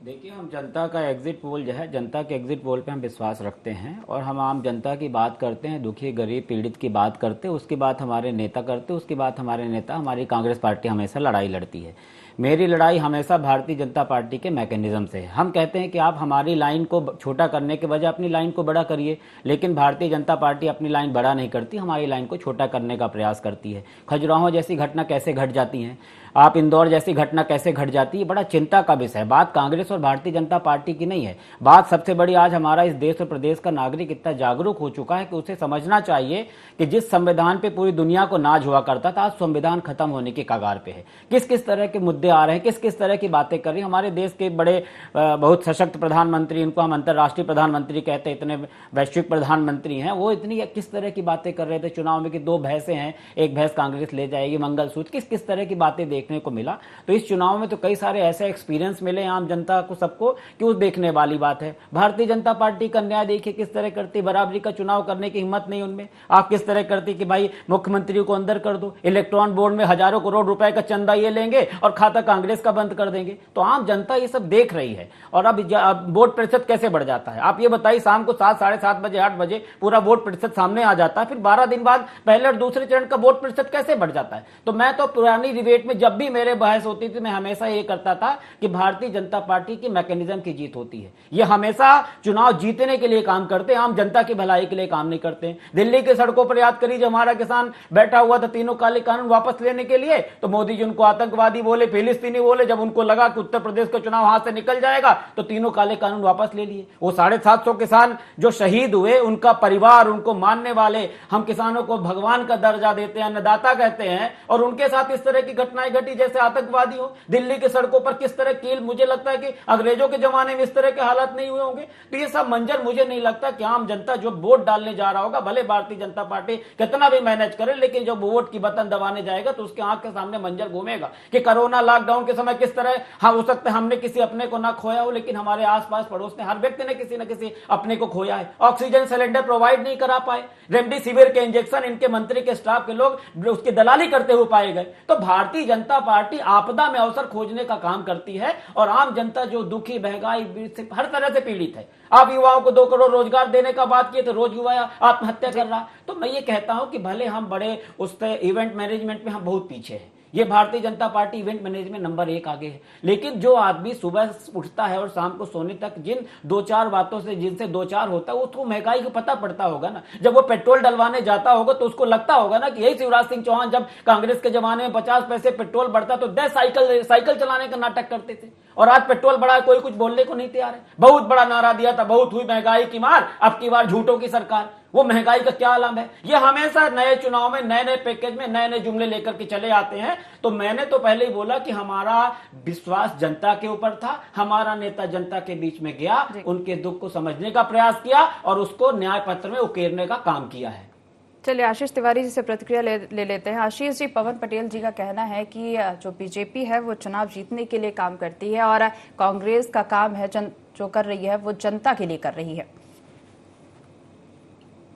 देखिए, हम जनता का एग्जिट पोल जो है, जनता के एग्जिट पोल पे हम विश्वास रखते हैं और हम आम जनता की बात करते हैं, दुखी गरीब पीड़ित की बात करते हैं, उसकी बात हमारे नेता करते हैं, उसकी बात हमारे नेता, हमारी कांग्रेस पार्टी हमेशा लड़ाई लड़ती है। मेरी लड़ाई हमेशा भारतीय जनता पार्टी के मैकेनिज्म से है। हम कहते हैं कि आप हमारी लाइन को छोटा करने के बजाय अपनी लाइन को बड़ा करिए, लेकिन भारतीय जनता पार्टी अपनी लाइन बड़ा नहीं करती, हमारी लाइन को छोटा करने का प्रयास करती है। खजुराहो जैसी घटना कैसे घट जाती हैं, आप इंदौर जैसी घटना कैसे घट जाती है, बड़ा चिंता का विषय है। बात कांग्रेस और भारतीय जनता पार्टी की नहीं है, बात सबसे बड़ी आज हमारा इस देश और प्रदेश का नागरिक इतना जागरूक हो चुका है कि उसे समझना चाहिए कि जिस संविधान पे पूरी दुनिया को नाज हुआ करता था, आज संविधान खत्म होने के कगार पे है। किस किस तरह के मुद्दे आ रहे हैं, किस किस तरह की बातें कर रही हैं। हमारे देश के बड़े बहुत सशक्त प्रधानमंत्री, इनको हम अंतर्राष्ट्रीय प्रधानमंत्री कहते हैं, इतने वैश्विक प्रधानमंत्री हैं, वो इतनी किस तरह की बातें कर रहे थे चुनाव में कि 2 भैंसें हैं, एक भैंस कांग्रेस ले जाएगी, मंगलसूत्र, किस किस तरह की बातें देखने को मिला। तो इस चुनाव में तो कई सारे ऐसे एक्सपीरियंस मिले आम जनता को, सबको, कि उस देखने वाली बात है। भारतीय जनता पार्टी का न्याय देखिए किस तरह करती, बराबरी का चुनाव करने की हिम्मत नहीं उनमें। आप किस तरह करती कि भाई मुख्यमंत्री को अंदर कर दो, इलेक्ट्रॉन बोर्ड में हजारों करोड़ रुपए का चंदा ये लेंगे और खाता कांग्रेस का बंद कर देंगे। तो आम जनता ये सब देख रही है। और अब वोट प्रतिशत कैसे बढ़ जाता है, आप ये बताइए। शाम को 7, साढ़े 7 बजे, 8 बजे पूरा वोट प्रतिशत सामने आ जाता है, फिर 12 दिन बाद पहले और दूसरे चरण का वोट प्रतिशत कैसे बढ़ जाता है। तो मैं तो पुरानी डिबेट में जब भी मेरे बहस होती थी, मैं हमेशा ये करता था कि भारतीय जनता पार्टी की मैकेनिज्म की जीत होती है। ये हमेशा चुनाव जीतने के लिए काम करते हैं, आम जनता की भलाई के लिए काम नहीं करते। दिल्ली की सड़कों पर याद करिए, जब हमारा किसान बैठा हुआ था तीनों काले कानून वापस लेने के लिए, तो मोदी जी उनको आतंकवादी बोले, फिलिस्तीनी बोले। जब उनको लगा कि उत्तर प्रदेश का चुनाव हाथ से निकल जाएगा, तो तीनों काले कानून वापस ले लिए। वो 750 किसान जो शहीद हुए, उनका परिवार, उनको मानने वाले, हम किसानों को भगवान का दर्जा देते हैं, अन्नदाता कहते हैं, और उनके साथ इस तरह की घटनाएं घटी जैसे आतंकवादी हो। दिल्ली की सड़कों पर किस तरह कील, मुझे लगता है कि अंग्रेजों के जमाने में इस तरह के हालात नहीं हुए होंगे। तो ये सब मंजर मुझे नहीं लगता कि आम जनता जो वोट डालने जा रहा होगा, भले भारतीय जनता पार्टी कितना भी मैनेज करे, लेकिन जब वोट की बटन दबाने जाएगा तो उसके आंख के सामने मंजर घूमेगा कि कोरोना लॉकडाउन के समय किस तरह हो सकता है हमने किसी अपने को ना खोया हो, लेकिन हमारे आसपास पड़ोस में हर व्यक्ति ने किसी न किसी अपने को खोया है। ऑक्सीजन सिलेंडर प्रोवाइड नहीं करा पाए, रेमडेसिविर के इंजेक्शन इनके मंत्री के स्टाफ के लोग उसकी दलाली करते हुए पाए गए। तो भारतीय जनता पार्टी आपदा में अवसर खोजने का काम करती है, और आम जनता जो दुखी, महंगाई से हर तरह से पीड़ित है। आप युवाओं को 2 करोड़ रोजगार देने का बात किए तो रोज युवा आत्महत्या कर रहा। तो मैं ये कहता हूं कि भले हम बड़े उस पे इवेंट मैनेजमेंट में हम बहुत पीछे हैं, ये Bharatiya Janata party event management number 1 आगे है, लेकिन जो आदमी सुबह उठता है और शाम को सोने तक जिन 2-4 बातों से जिनसे 2-4 होता है, उसको महंगाई को पता पड़ता होगा ना। जब वो पेट्रोल डलवाने जाता होगा तो उसको लगता होगा ना कि यही शिवराज सिंह चौहान जब कांग्रेस के जमाने में 50 पैसे पेट्रोल बढ़ता तो 10 साइकिल चलाने का नाटक करते थे, और आज पेट्रोल बढ़ा कोई कुछ बोलने को नहीं तैयार है। बहुत बड़ा नारा दिया था, बहुत हुई महंगाई की मार, अब की बार झूठों की सरकार। वो महंगाई का क्या आलम है। ये हमेशा नए चुनाव में नए नए पैकेज में नए नए जुमले लेकर के चले आते हैं। तो मैंने तो पहले ही बोला कि हमारा विश्वास जनता के ऊपर था, हमारा नेता जनता के बीच में गया, उनके दुख को समझने का प्रयास किया और उसको न्याय पत्र में उकेरने का काम किया है। चलिए आशीष तिवारी जी से प्रतिक्रिया ले लेते हैं। आशीष जी, पवन पटेल जी का कहना है कि जो बीजेपी है वो चुनाव जीतने के लिए काम करती है और कांग्रेस का काम है जो कर रही है वो जनता के लिए कर रही है।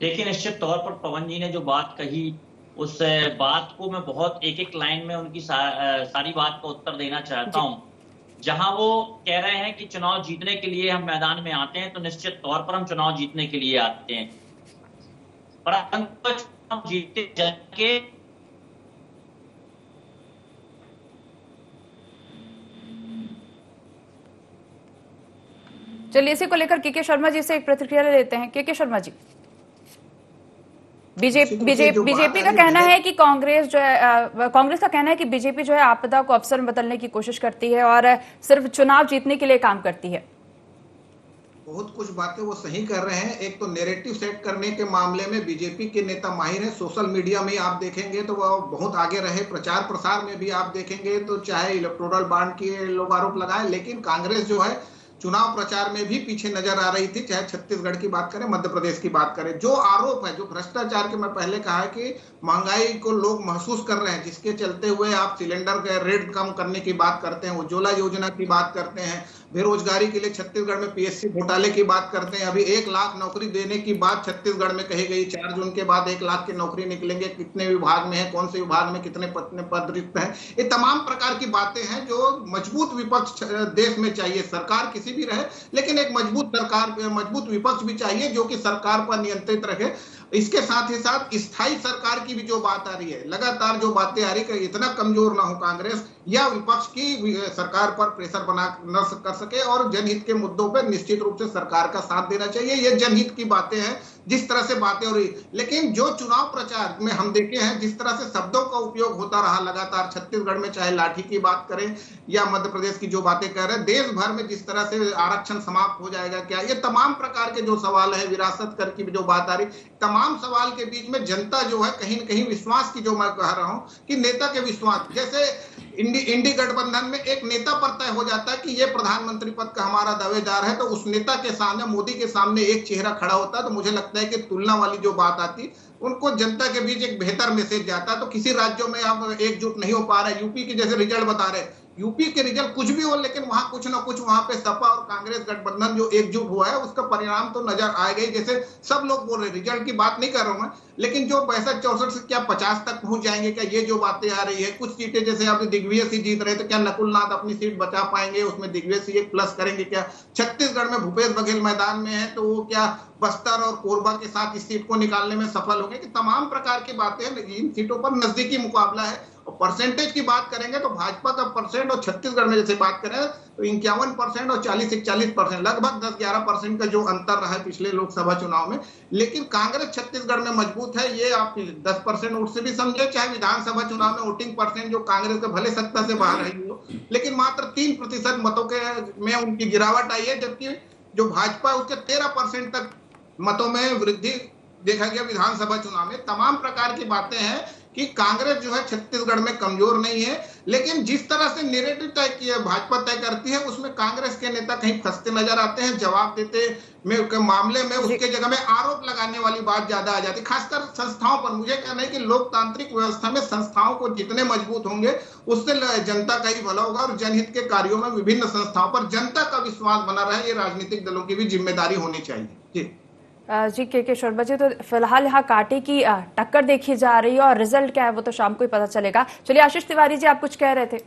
देखिए, निश्चित तौर पर पवन जी ने जो बात कही, उस बात को मैं बहुत एक लाइन में उनकी सारी बात का उत्तर देना चाहता हूं। जहां वो कह रहे हैं कि चुनाव जीतने के लिए हम मैदान में आते हैं, तो निश्चित तौर पर हम चुनाव जीतने के लिए आते हैं, परंतु चुनाव जीतते जाके चलिए इसी को लेकर के शर्मा जी से एक प्रतिक्रिया लेते हैं। के शर्मा जी, बीजेपी का कहना है कि कांग्रेस का कहना है कि बीजेपी जो है आपदा को अवसर में बदलने की कोशिश करती है और सिर्फ चुनाव जीतने के लिए काम करती है। बहुत कुछ बातें वो सही कर रहे हैं। एक तो नैरेटिव सेट करने के मामले में बीजेपी के नेता माहिर हैं। सोशल मीडिया में आप देखेंगे तो वो बहुत आगे रहे, प्रचार प्रसार में भी आप देखेंगे तो चाहे इलेक्टोरल बॉन्ड के लोग आरोप लगाए, लेकिन कांग्रेस जो है चुनाव प्रचार में भी पीछे नजर आ रही थी। चाहे छत्तीसगढ़ की बात करें, मध्य प्रदेश की बात करें, जो आरोप है, जो भ्रष्टाचार के, मैं पहले कहा है कि महंगाई को लोग महसूस कर रहे हैं, जिसके चलते हुए आप सिलेंडर के रेट कम करने की बात करते हैं, उज्ज्वला योजना की बात करते हैं, बेरोजगारी के लिए छत्तीसगढ़ में पीएससी घोटाले की बात करते हैं, अभी 1 लाख नौकरी देने की बात छत्तीसगढ़ में कही गई, 4 जून के बाद 1 लाख की नौकरी निकलेंगे, कितने विभाग में है, कौन से विभाग में कितने पद रिक्त हैं, ये तमाम प्रकार की बातें हैं जो मजबूत विपक्ष देश में चाहिए। सरकार किसी भी रहे, लेकिन एक मजबूत सरकार, मजबूत विपक्ष भी चाहिए जो कि सरकार पर नियंत्रित रखे। इसके साथ ही साथ स्थायी सरकार की भी जो बात आ रही है, लगातार जो बातें आ रही है, इतना कमजोर ना हो कांग्रेस या विपक्ष की सरकार पर प्रेशर बना न कर सके, और जनहित के मुद्दों पर निश्चित रूप से सरकार का साथ देना चाहिए। ये जनहित की बातें हैं जिस तरह से बातें हो रही, लेकिन जो चुनाव प्रचार में हम देखे हैं जिस तरह से शब्दों का उपयोग होता रहा लगातार छत्तीसगढ़ में, चाहे लाठी की बात करें या मध्य प्रदेश की जो बातें कह रहे हैं, देश भर में जिस तरह से आरक्षण समाप्त हो जाएगा क्या, ये तमाम प्रकार के जो सवाल है, विरासत कर की जो बात आ रही, तमाम सवाल के बीच में जनता जो है कहीं न कहीं विश्वास की, जो मैं कह रहा हूं कि नेता के विश्वास, जैसे इंडी गठबंधन में एक नेता पर तय हो जाता है कि ये प्रधानमंत्री पद का हमारा दावेदार है, तो उस नेता के सामने, मोदी के सामने एक चेहरा खड़ा होता है, तो मुझे लगता है कि तुलना वाली जो बात आती, उनको जनता के बीच एक बेहतर मैसेज जाता। तो किसी राज्यों में आप एकजुट नहीं हो पा रहे, यूपी की जैसे रिजल्ट बता रहे, यूपी के रिजल्ट कुछ भी हो, लेकिन वहां कुछ ना कुछ वहां पे सपा और कांग्रेस गठबंधन जो एकजुट हुआ है उसका परिणाम तो नजर आएगा ही। जैसे सब लोग बोल रहे, रिजल्ट की बात नहीं कर रहा हूं मैं, लेकिन जो 65-64 से क्या 50 तक पहुंच जाएंगे क्या, ये जो बातें आ रही है, कुछ सीटें जैसे अभी दिग्विजय सिंह जीत रहे, तो क्या नकुलनाथ अपनी सीट बचा पाएंगे, उसमें दिग्विजय सिंह एक प्लस करेंगे क्या, छत्तीसगढ़ में भूपेश बघेल मैदान में है तो वो क्या बस्तर और कोरबा के साथ इस सीट को निकालने में सफल होंगे, कि तमाम प्रकार की बातें हैं। इन सीटों पर नजदीकी मुकाबला है। और परसेंटेज की बात करेंगे तो भाजपा का परसेंट और छत्तीसगढ़ में जैसे बात करें तो 51% और 40-41%, लगभग 10-11% का जो अंतर रहा है पिछले लोकसभा चुनाव में। लेकिन कांग्रेस छत्तीसगढ़ में मजबूत है, ये आप 10% वोट से भी समझे, चाहे विधानसभा चुनाव में वोटिंग परसेंट जो कांग्रेस का भले सत्ता से बाहर रही हो, लेकिन मात्र 3% मतों के में उनकी गिरावट आई है, जबकि जो भाजपा है उसके 13% तक मतों में वृद्धि देखा गया विधानसभा चुनाव में। तमाम प्रकार की बातें हैं कि कांग्रेस जो है छत्तीसगढ़ में कमजोर नहीं है, लेकिन जिस तरह से नैरेटिव तय किया भाजपा तय करती है, उसमें कांग्रेस के नेता कहीं फंसते नजर आते हैं। जवाब देते में मामले में उसके जगह में आरोप लगाने वाली बात ज्यादा आ जाती है, खासकर संस्थाओं पर। मुझे कहना है कि लोकतांत्रिक व्यवस्था में संस्थाओं को जितने मजबूत होंगे उससे जनता का ही भला होगा, और जनहित के कार्यों में विभिन्न संस्थाओं पर जनता का विश्वास बना रहे, ये राजनीतिक दलों की भी जिम्मेदारी होनी चाहिए। जी के शर्मा जी, तो फिलहाल यहाँ कांटे की टक्कर देखी जा रही है और रिजल्ट क्या है वो तो शाम को ही पता चलेगा। चलिए आशीष तिवारी जी, आप कुछ कह रहे थे।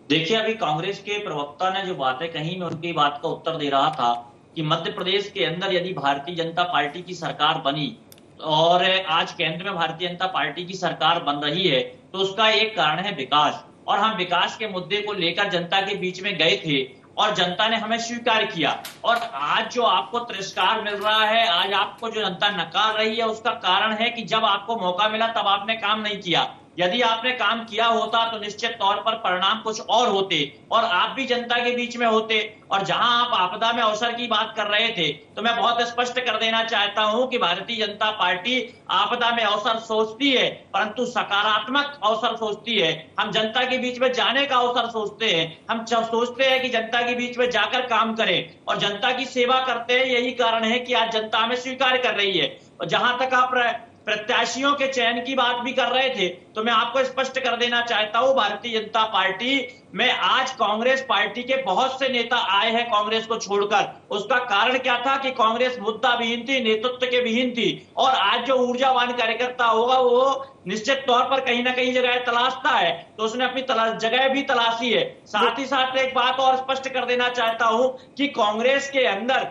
देखिए, अभी कांग्रेस के प्रवक्ता ने जो बातें कही, मैं उनकी बात का उत्तर दे रहा था कि मध्य प्रदेश के अंदर यदि भारतीय जनता पार्टी की सरकार बनी और आज केंद्र में भारतीय जनता पार्टी की सरकार बन रही है, तो उसका एक कारण है विकास। और हम विकास के मुद्दे को लेकर जनता के बीच में गए थे और जनता ने हमें स्वीकार किया। और आज जो आपको तिरस्कार मिल रहा है, आज आपको जो जनता नकार रही है, उसका कारण है कि जब आपको मौका मिला तब आपने काम नहीं किया। यदि आपने काम किया होता तो निश्चित तौर पर परिणाम कुछ और होते और आप भी जनता के बीच में होते। और जहां आप आपदा में अवसर की बात कर रहे थे, तो मैं बहुत स्पष्ट कर देना चाहता हूं कि भारतीय जनता पार्टी आपदा में अवसर सोचती है, परंतु सकारात्मक अवसर सोचती है। हम जनता के बीच में जाने का अवसर सोचते हैं, हम सोचते हैं कि जनता के बीच में जाकर काम करें और जनता की सेवा करते हैं। यही कारण है कि आज जनता हमें स्वीकार कर रही है। और जहां तक आप प्रत्याशियों के चयन की बात भी कर रहे थे, तो मैं आपको स्पष्ट कर देना चाहता हूं, भारतीय जनता पार्टी में आज कांग्रेस पार्टी के बहुत से नेता आए हैं कांग्रेस को छोड़कर। उसका कारण क्या था कि कांग्रेस मुद्दा विहीन थी, नेतृत्व के विहीन थी। और आज जो ऊर्जावान कार्यकर्ता होगा वो निश्चित तौर पर कहीं ना कहीं जगह तलाशता है, तो उसने अपनी जगह भी तलाशी है। साथ ही साथ एक बात और स्पष्ट कर देना चाहता हूं कि कांग्रेस के अंदर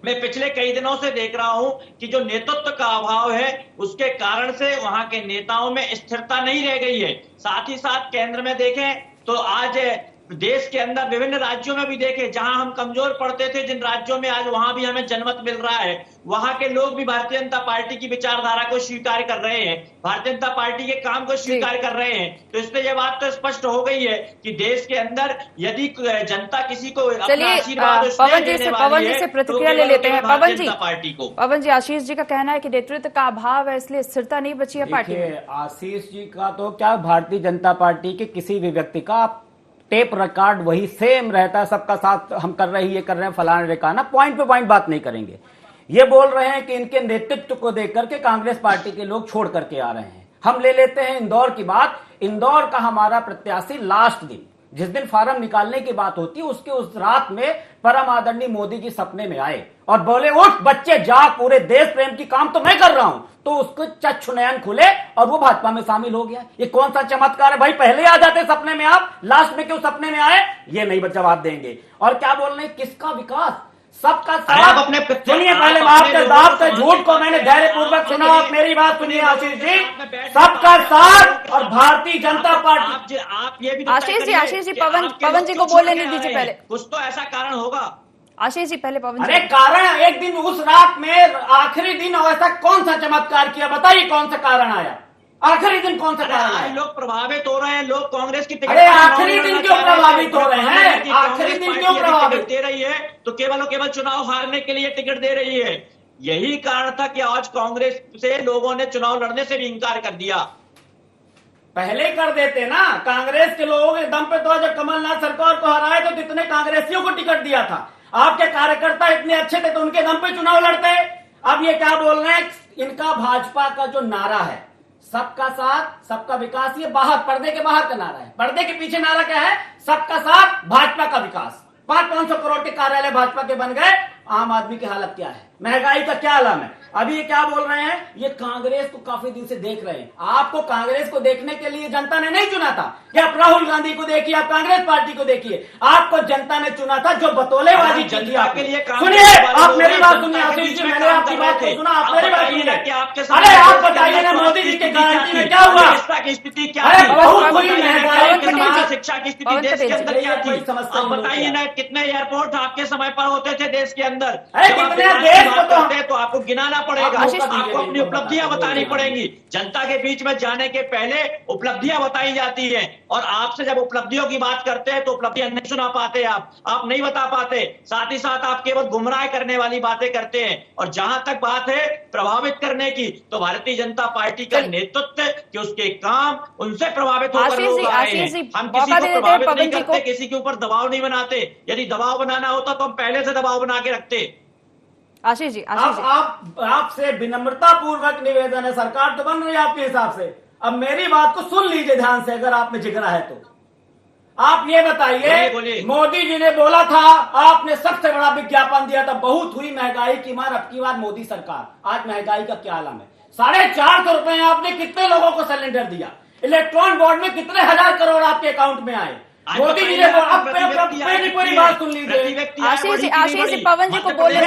मैं पिछले कई दिनों से देख रहा हूं कि जो नेतृत्व का अभाव है, उसके कारण से वहां के नेताओं में स्थिरता नहीं रह गई है। साथ ही साथ केंद्र में देखें तो आज देश के अंदर विभिन्न राज्यों में भी देखें, जहां हम कमजोर पड़ते थे, जिन राज्यों में आज वहां भी हमें जनमत मिल रहा है, वहां के लोग भी भारतीय जनता पार्टी की विचारधारा को स्वीकार कर रहे हैं, भारतीय जनता पार्टी के काम को स्वीकार कर रहे हैं। तो इससे यह बात तो स्पष्ट हो गई है कि देश के अंदर यदि जनता किसी को अपना आशीर्वाद पवन जी से प्रतिक्रिया ले लेते हैं। पवन जी, आशीष जी का कहना है कि नेतृत्व का अभाव है, इसलिए स्थिरता नहीं बची है पार्टी में। आशीष जी का तो क्या, भारतीय जनता पार्टी के किसी भी व्यक्ति का टेप रिकॉर्ड वही सेम रहता है, सबका साथ हम कर रहे हैं, ये कर रहे हैं, फलाना ठिकाना, पॉइंट पे पॉइंट बात नहीं करेंगे। ये बोल रहे हैं कि इनके नेतृत्व को देख करके कांग्रेस पार्टी के लोग छोड़ करके आ रहे हैं। हम ले लेते हैं इंदौर की बात। इंदौर का हमारा प्रत्याशी लास्ट दिन जिस दिन फार्म निकालने की बात होती है उसके उस रात में परम आदरणीय मोदी जी सपने में आए और बोले उठ बच्चे जाग, पूरे देश प्रेम की काम तो मैं कर रहा हूं। तो उसको चक्षु नयन खुले और वो भाजपा में शामिल हो गया। ये कौन सा चमत्कार है भाई? पहले आ जाते सपने में, आप लास्ट में क्यों सपने में आए? ये नहीं जवाब देंगे। और क्या बोल रहे हैं, किसका विकास? सबका साथ। सुनिए पहले आपके झूठ को मैंने धैर्यपूर्वक सुना, आप मेरी बात सुनिए आशीष जी। सबका साथ और भारतीय जनता पार्टी। आप ये भी आशीष जी पवन जी को बोलने नहीं दीजिए पहले। कुछ तो ऐसा कारण होगा। आशीष जी पहले पवन अरे कारण एक दिन उस रात में आखिरी दिन ऐसा कौन सा चमत्कार किया, बताइए कौन सा कारण आया? आखिरी दिन कौन सा कारण आया? लोग प्रभावित हो रहे हैं, लोग कांग्रेस की टिकट। अरे आखिरी दिन क्यों प्रभावित हो रहे हैं? आखिरी दिन क्यों प्रभावित दे रही है? तो केवल और केवल चुनाव हारने के लिए टिकट दे रही है। यही कारण था कि आज कांग्रेस से लोगों ने चुनाव लड़ने से भी इंकार कर दिया। पहले कर देते ना, कांग्रेस के लोगों के दम पे तो जब कमलनाथ सरकार को हराए तो कितने कांग्रेसियों को टिकट दिया था। आपके कार्यकर्ता इतने अच्छे थे तो उनके दम पे चुनाव लड़ते। अब ये क्या बोल रहे हैं? इनका भाजपा का जो नारा है सबका साथ सबका विकास, ये बाहर पर्दे के बाहर का नारा है। पर्दे के पीछे नारा क्या है? सबका साथ भाजपा का विकास। 500 करोड़ के कार्यालय भाजपा के बन गए। आम आदमी की हालत क्या है? महंगाई का क्या आलम है? अभी ये क्या बोल रहे हैं? ये कांग्रेस को काफी दिन से देख रहे हैं। आपको कांग्रेस को देखने के लिए जनता ने नहीं चुना था कि आप राहुल गांधी को देखिए, आप कांग्रेस पार्टी को देखिए। आपको जनता ने चुना था जो बतौलेबाजी की थी आपके लिए। सुनिए, आप मेरी बात सुनिए आशीष जी, मैंने आपकी बात को सुना, आप मेरी बात सुनिए। अरे आप बताइए ना, मोदी जी के गारंटी में क्या हुआ? की स्थिति क्या है? बहुत हुई महंगाई, शिक्षा की स्थिति देश के अंदर क्या थी? अब बताइए ना, कितने एयरपोर्ट आपके समय पर होते थे देश के अंदर? तो आपको गिनाना पड़ेगा, आपको अपनी उपलब्धियां बतानी पड़ेंगी। जनता के बीच में जाने के पहले उपलब्धियां बताई जाती है और आपसे जब उपलब्धियों की बात करते हैं तो उपलब्धियां नहीं सुना पाते, आप नहीं बता पाते। साथ ही साथ आप केवल गुमराह करने वाली बातें करते हैं। और जहां तक बात है प्रभावित करने की, तो भारतीय जनता पार्टी का नेतृत्व कि उसके काम उनसे प्रभावित होकर लोग आ रहे हैं। हम किसी को प्रभावित नहीं करते, किसी के ऊपर दबाव नहीं बनाते। यदि दबाव बनाना होता तो हम पहले से दबाव बना के रखते। आशीष जी आपसे विनम्रता पूर्वक निवेदन है, सरकार तो बन रही है आपके हिसाब से। अब मेरी बात को सुन लीजिए ध्यान से, अगर आप में जिगरा है तो। आप ये बताइए, मोदी जी ने बोला था, आपने सबसे बड़ा विज्ञापन दिया था, बहुत हुई महंगाई की मार, अब की बार मोदी सरकार। आज महंगाई का क्या आलम है? 450 रुपए आपने कितने लोगों को सिलेंडर दिया? इलेक्ट्रॉन बोर्ड में कितने हजार करोड़ आपके अकाउंट में आए? मोदी जी ने मेरी पूरी बात सुन लीजिए। आशीष जी पवन जी को बोलने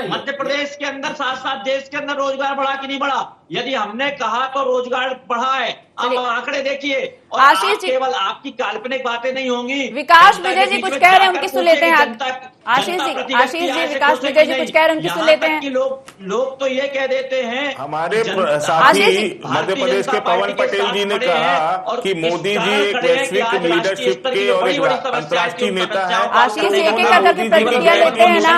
मध्य प्रदेश के अंदर साथ साथ देश के अंदर रोजगार बढ़ा कि नहीं बढ़ा? यदि हमने कहा तो रोजगार बढ़ा है। आप आंकड़े देखिए और आशीष जी, केवल आपकी काल्पनिक बातें नहीं होंगी। विकास विजय जी कुछ कह रहे हैं, उनकी सुन लेते हैं। आशीष जी विकास विजय जी कुछ कह रहे हैं, उनकी सुन लेते हैं। लोग तो ये कह देते हैं, हमारे साथी मध्य प्रदेश के पवन पटेल जी ने कहा कि मोदी जी एक वैश्विक लीडरशिप के और एक अंतर्राष्ट्रीय नेता है। आशीष जी एक एक करके प्रतिक्रिया लेते हैं ना।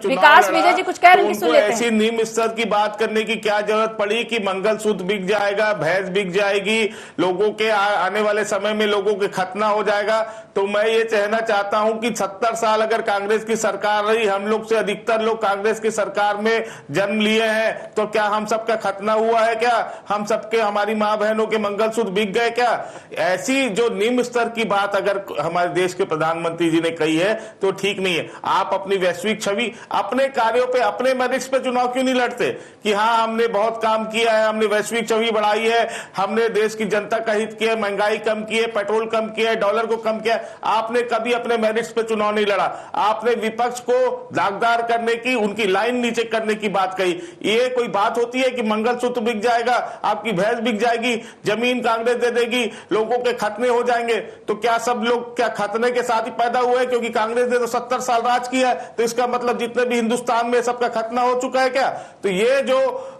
विकास विजय जी कुछ कह रहे हैं, सुन लेते हैं। ऐसी निम्न स्तर की बात करने की क्या जरूरत पड़ी कि मंगलसूत्र बिक जाएगा, भैंस बिक जाएगी, लोगों के आने वाले समय में लोगों के खतना हो जाएगा। तो मैं ये कहना चाहता हूं कि 70 साल अगर कांग्रेस की सरकार रही, हम लोग से अधिकतर लोग कांग्रेस की सरकार में जन्म लिए हैं, तो क्या हम सबका खतना हुआ है? क्या हम सबके, हमारी मां बहनों के मंगलसूत्र बिक गए क्या? ऐसी जो निम्न स्तर की बात अगर हमारे देश के प्रधानमंत्री जी ने कही है तो ठीक नहीं है। आप अपनी वैश्विक छवि, अपने कार्यों पे, अपने मेरिट्स पे चुनाव क्यों नहीं लड़ते कि हाँ हमने बहुत काम किया है, हमने वैश्विक छवि बढ़ाई है, हमने देश की जनता का हित किया, महंगाई कम की है, पेट्रोल कम किया है, डॉलर को कम किया है। आपने कभी अपने मेरिट्स पे चुनाव नहीं लड़ा। आपने विपक्ष को दागदार करने की, उनकी लाइन नीचे करने की बात कही। ये कोई बात होती है कि मंगलसूत्र बिक जाएगा, आपकी भैंस बिक जाएगी, जमीन कांग्रेस दे देगी, लोगों के खतने हो जाएंगे? तो क्या सब लोग क्या खतने के साथ ही पैदा हुए क्योंकि कांग्रेस ने तो 70 साल राज किया है, तो इसका मतलब जितने भी हिंदुस्तान में सबका खतना हो चुका है क्या? तो ये जो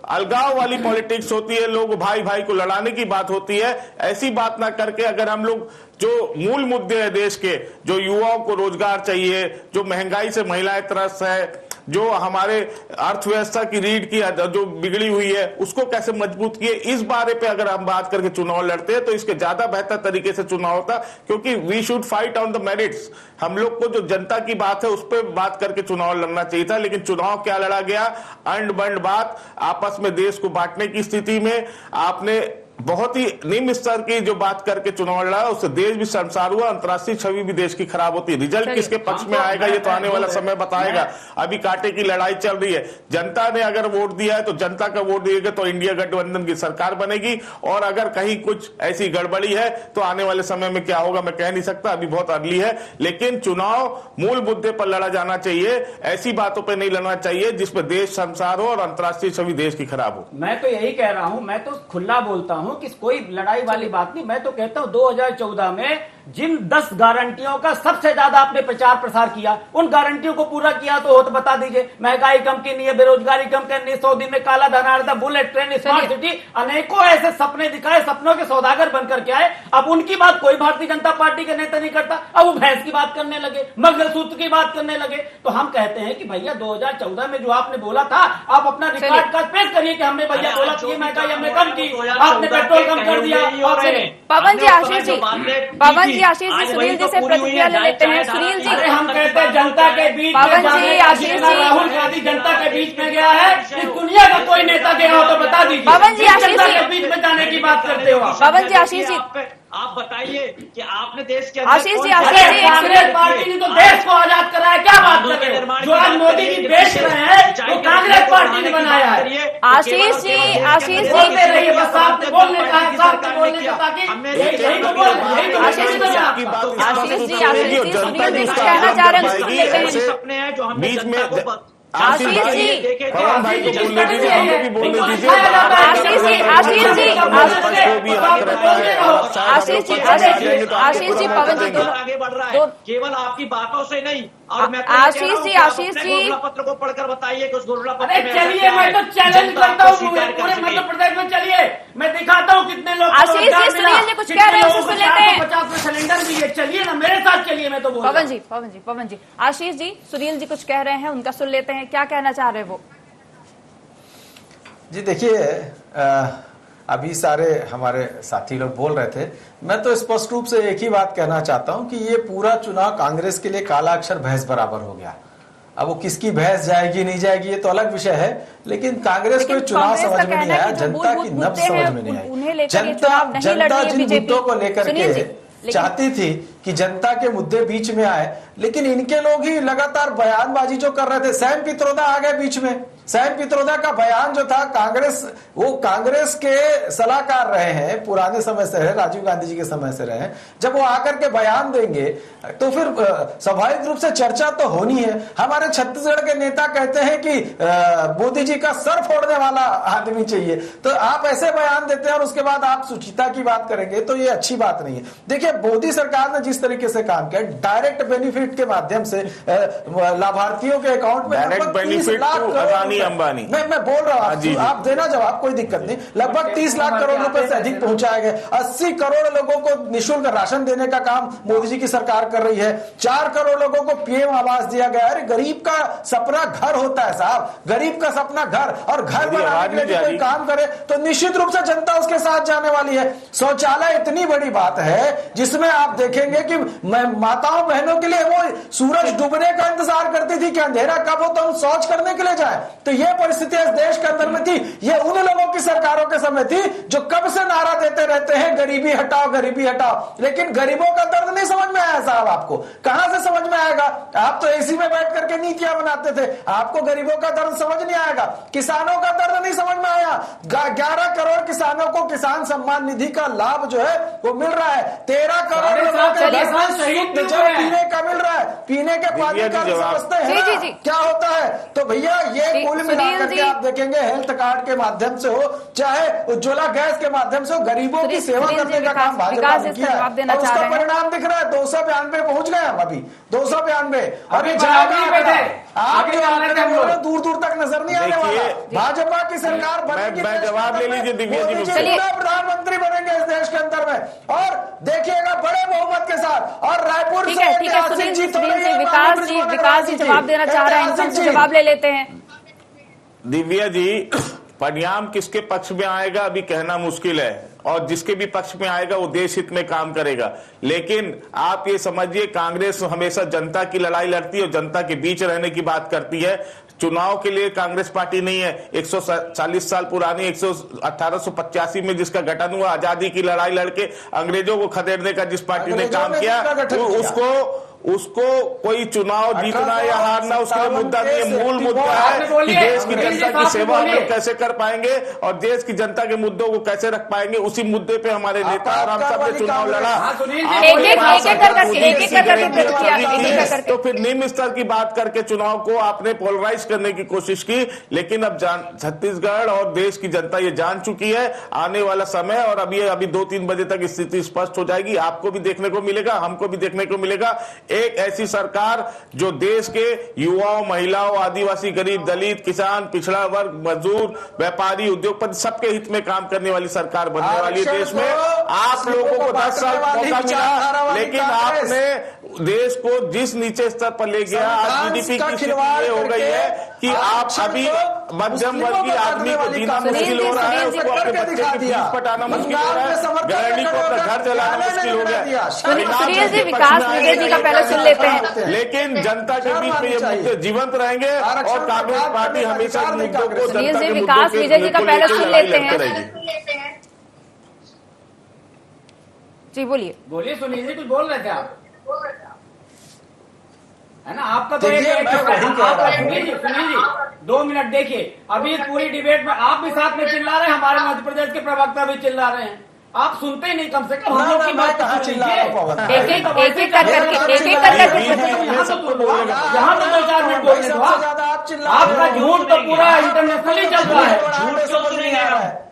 अलगाव वाली पॉलिटिक्स होती है, लोग भाई भाई को लड़ाने की बात होती है, ऐसी बात ना करके अगर हम लोग जो मूल मुद्दे हैं देश के, जो युवाओं को रोजगार चाहिए, जो महंगाई से महिलाएं त्रस्त है, जो हमारे अर्थव्यवस्था की रीढ़ की जो बिगड़ी हुई है उसको कैसे मजबूत किए, इस बारे पे अगर हम बात करके चुनाव लड़ते हैं तो इसके ज्यादा बेहतर तरीके से चुनाव होता, क्योंकि we should fight on the merits. हम लोग को जो जनता की बात है उस पर बात करके चुनाव लड़ना चाहिए था, लेकिन चुनाव क्या लड़ा गया? अंड बंड बात, आपस में देश को बांटने की स्थिति में आपने बहुत ही निम्न स्तर की जो बात करके चुनाव लड़ा, उससे देश भी शर्मसार हुआ, अंतर्राष्ट्रीय छवि भी देश की खराब होती है। रिजल्ट किसके पक्ष में आएगा ये तो आने वाला समय बताएगा। अभी कांटे की लड़ाई चल रही है। जनता ने अगर वोट दिया है तो जनता का वोट दिएगा तो इंडिया गठबंधन की सरकार बनेगी, और अगर कहीं कुछ ऐसी गड़बड़ी है तो आने वाले समय में क्या होगा मैं कह नहीं सकता, अभी बहुत अर्ली है। लेकिन चुनाव मूल मुद्दे पर लड़ा जाना चाहिए, ऐसी बातों पर नहीं लड़ना चाहिए जिसपे देश शर्मसार हो और अंतर्राष्ट्रीय छवि देश की खराब हो। मैं तो यही कह रहा हूं, मैं तो खुला बोलता हूं कि कोई लड़ाई वाली बात नहीं। मैं तो कहता हूं 2014 में जिन 10 गारंटियों का सबसे ज्यादा आपने प्रचार प्रसार किया, उन गारंटियों को पूरा किया तो हो तो बता दीजिए। महंगाई कम करनी है, बेरोजगारी कम करनी है, 100 दिन में काला धन आ रहा था, बुलेट ट्रेन, स्मार्ट सिटी, अनेकों ऐसे सपने दिखाए, सपनों के सौदागर बनकर के आए। अब उनकी बात कोई भारतीय जनता पार्टी के नेता नहीं करता। अब वो भैंस की बात करने लगे, मंगलसूत्र की बात करने लगे। तो हम कहते हैं कि भैया 2014 में जो आपने बोला था, आप अपना रिकॉर्ड कार्ड पेश करिए कि हमने भैया बोला कि महंगाई हमने कम की, आपने पेट्रोल कम कर दिया। पवन जी, आशीष जी, सुनील जी से प्रतिक्रिया ले लेते हैं। सुनील जी, हम कहते हैं जनता के बीच, पवन जी, आशीष जी, राहुल गांधी जनता के बीच में गया है, इस दुनिया का कोई नेता गया हो तो बता दीजिए। पवन जी, आशीष जनता जी, के बीच में जाने की बात करते हो। पवन जी, आशीष जी, आप बताइए कि आपने देश के आशीष जी, कांग्रेस पार्टी ने तो देश को आजाद कराया, क्या बात कर रहे हो? जो आज मोदी जी बेच रहे हैं तो कांग्रेस पार्टी ने बनाया है। आशीष जी, आशीष जी, बोलते रहिए, बस आपने बोलने का है, साफ बोलने का, ताकि यही तो बोल रहे हैं। आशीष जी, आशीष जी, सुनील जी कुछ कहना चाह रहे हैं, सुन लेते हैं। सपने हैं जो हमने बीच में आशीष जी, पवन भाई को बोलने दीजिए, हमको भी बोलने दीजिए। आशीष जी, आशीष जी, आशीष जी, पवन जी दोनों आगे बढ़ रहा है, केवल आपकी बातों से नहीं। और मैं आशीष जी, घोषणा पत्र को पढ़कर बताइए कि उस घोषणा पत्र में चलिए, मैं तो चैलेंज करता हूँ पूरे मध्य प्रदेश में, चलिए मैं दिखाता हूँ कितने लोग। आशीष जी, सुनील जी कुछ कह रहे हैं, सुन लेते हैं। 50 में सिलेंडर भी है, चलिए ना मेरे साथ चलिए, मैं तो बोल पवन जी, आशीष जी, सुनील जी कुछ कह रहे हैं, उनका सुन लेते हैं, क्या कहना चाह रहे हैं वो। जी देखिए, अभी सारे हमारे साथी लोग बोल रहे थे, मैं तो स्पष्ट रूप से एक ही बात कहना चाहता हूं कि ये पूरा चुनाव कांग्रेस के लिए काला अक्षर भैंस बराबर हो गया। अब वो किसकी भैंस जाएगी नहीं जाएगी ये तो अलग विषय है, लेकिन कांग्रेस को चुनाव समझ में नहीं आया, जनता की नब्ज समझ में नहीं आई। जनता जिन मुद्दों को लेकर के चाहती थी कि जनता के मुद्दे बीच में आए, लेकिन इनके लोग ही लगातार बयानबाजी जो कर रहे थे। सैम पित्रोदा आ गए बीच में। सैम पित्रोदा का बयान जो था, वो कांग्रेस के सलाहकार रहे हैं, पुराने समय से है, राजीव गांधी जी के समय से रहे हैं। जब वो आकर के बयान देंगे तो फिर स्वाभाविक रूप से चर्चा तो होनी है। हमारे छत्तीसगढ़ के नेता कहते हैं कि मोदी जी का सर फोड़ने वाला आदमी चाहिए, तो आप ऐसे बयान देते हैं और उसके बाद आप सुचिता की बात करेंगे तो ये अच्छी बात नहीं है। देखिए, मोदी सरकार ने जिस तरीके से काम किया, डायरेक्ट बेनिफिट के माध्यम से लाभार्थियों के अकाउंट में लगभग 30 लाख अंबानी, मैं बोल रहा हूँ, आप देना जवाब, कोई दिक्कत नहीं। लगभग 30 लाख करोड़ रुपए से अधिक पहुंचाए गए। 80 करोड़ लोगों को निःशुल्क राशन देने का काम मोदी जी की सरकार कर रही है। 4 करोड़ लोगों को पीएम आवास दिया गया। अरे गरीब का सपना घर होता है साहब, गरीब का सपना घर, और घर बनाने के लिए कोई काम करे तो निश्चित रूप से जनता उसके साथ जाने वाली है। शौचालय इतनी बड़ी बात है जिसमें आप देखेंगे कि माताओं बहनों के लिए वो सूरज डूबने का इंतजार करती थी कि अंधेरा कब हो तो हम शौच करने के लिए जाए। तो ये परिस्थिति इस देश के अंदर में थी। ये उन लोगों की सरकारों के समय थी जो कब से नारा देते रहते हैं गरीबी हटाओ, गरीबी हटाओ, लेकिन गरीबों का दर्द नहीं समझ में आया साहब। आपको कहां से समझ में आएगा? आप तो एसी में बैठ करके नीतियां बनाते थे, आपको गरीबों का दर्द समझ नहीं आएगा। किसानों का दर्द नहीं समझ में आया। 11 करोड़ किसानों को किसान सम्मान निधि का लाभ जो है वो मिल रहा है। 13 करोड़ लोगों के घर में शुद्ध जल पीने का मिल रहा है, पीने के पानी का समझते हैं क्या होता है। तो भैया ये कुल मिलाकर के आप देखेंगे, हेल्थ कार्ड के माध्यम से हो चाहे उज्ज्वला गैस के माध्यम से हो, गरीबों की सेवा करने का काम भाजपा ने किया है और उसका परिणाम दिख रहा है। 292 पहुंच गए हम अभी, 292 अभी आप दूर दूर तक नजर नहीं आने वाला। भाजपा की सरकार बनेगी, जवाब ले लीजिए दिव्या जी, प्रधानमंत्री बनेंगे इस देश के अंदर में और देखिएगा बड़े बहुमत के साथ। और रायपुर ठीक है, सुनील जी, विकास जी जवाब देना चाह रहे हैं, उनसे जवाब ले लेते हैं। दिव्या जी, परिणाम किसके पक्ष में आएगा अभी कहना मुश्किल है। और जिसके भी पक्ष में आएगा वो देश हित में काम करेगा। लेकिन आप ये समझिए, कांग्रेस हमेशा जनता की लड़ाई लड़ती है और जनता के बीच रहने की बात करती है। चुनाव के लिए कांग्रेस पार्टी नहीं है। 140 साल पुरानी 1885 में जिसका गठन हुआ, आजादी की लड़ाई लड़के अंग्रेजों को खदेड़ने का जिस पार्टी ने काम किया, उसको कोई चुनाव जीतना या हारना उसके लिए मुद्दा नहीं है। मूल मुद्दा है कि देश की जनता की सेवा हम लोग कैसे कर पाएंगे और देश की जनता के मुद्दों को कैसे रख पाएंगे। उसी मुद्दे पे हमारे नेता आराम साहब ने चुनाव लड़ा। तो फिर निम्न स्तर की बात करके चुनाव को आपने पोलराइज करने की कोशिश की, लेकिन अब छत्तीसगढ़ और देश की जनता ये जान चुकी है। आने वाला समय और अभी 2-3 बजे तक स्थिति स्पष्ट हो जाएगी। आपको भी देखने को मिलेगा, हमको भी देखने को मिलेगा एक ऐसी सरकार जो देश के युवाओं, महिलाओं, आदिवासी, गरीब, दलित, किसान, पिछड़ा वर्ग, मजदूर, व्यापारी, उद्योगपति सबके हित में काम करने वाली सरकार बनने वाली है देश में। आप लोगों को 10 साल मौका मिला, लेकिन आपने देश को जिस नीचे स्तर पर ले गया, आज जीडीपी की स्थिति ये हो गई है कि आप अभी मध्यम वर्गीय आदमी को जीना मुश्किल हो रहा है, उसको अपने बच्चे की फीस पटाना मुश्किल हो रहा है, गृहिणी को अपना घर चलाना मुश्किल हो गया। विकास विजय जी का पहले सुन लेते हैं। लेकिन जनता के बीच में ये मुद्दे जीवंत रहेंगे और कांग्रेस पार्टी हमेशा मुद्दों को जनता के विकास विजय जी का पहले सुन लेते हैं। जी बोलिए सुनील जी, कुछ बोल रहे थे आप, है ना? आपका तो सुनील जी 2 मिनट देखिए। अभी पूरी डिबेट में आप भी साथ में चिल्ला रहे हैं, हमारे मध्य प्रदेश के प्रवक्ता भी चिल्ला रहे हैं, आप सुनते ही नहीं। कम से कम हम लोग की बात कहाँ चिल्ला रहा हूँ? एक एक कर करके यहाँ तो 2-4 मिनट बोलने दो। आपका झूठ तो पूरा इंटरनेशनली चल रहा है,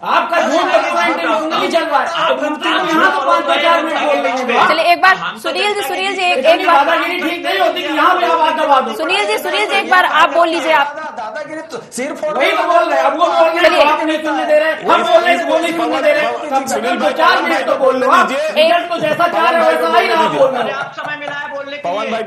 आपका झूठ तो पूरा इंटरनेशनली चल रहा है, तो यहाँ तो 5-4 मिनट बोल रहे हैं। चलिए एक बार सुनील जी एक बार दादागिरी ठीक नहीं होती कि यहाँ पे आवाज दबा दो। सुनील जी एक बार आप बोल लीजिए। आप दादागिरी तो सिर्फ वही तो बोल रहे हैं, अब वो बोल रहे हैं, आप नहीं सुनने दे रहे, हम बोल रहे हैं, वो नहीं सुनने दे रहे। 4 मिनट तो बोल लो आप, तो जैसा चाह रहे वैसा ही आप बोल रहे हैं। आप समय मिला है बोलने के लिए। पवन भाई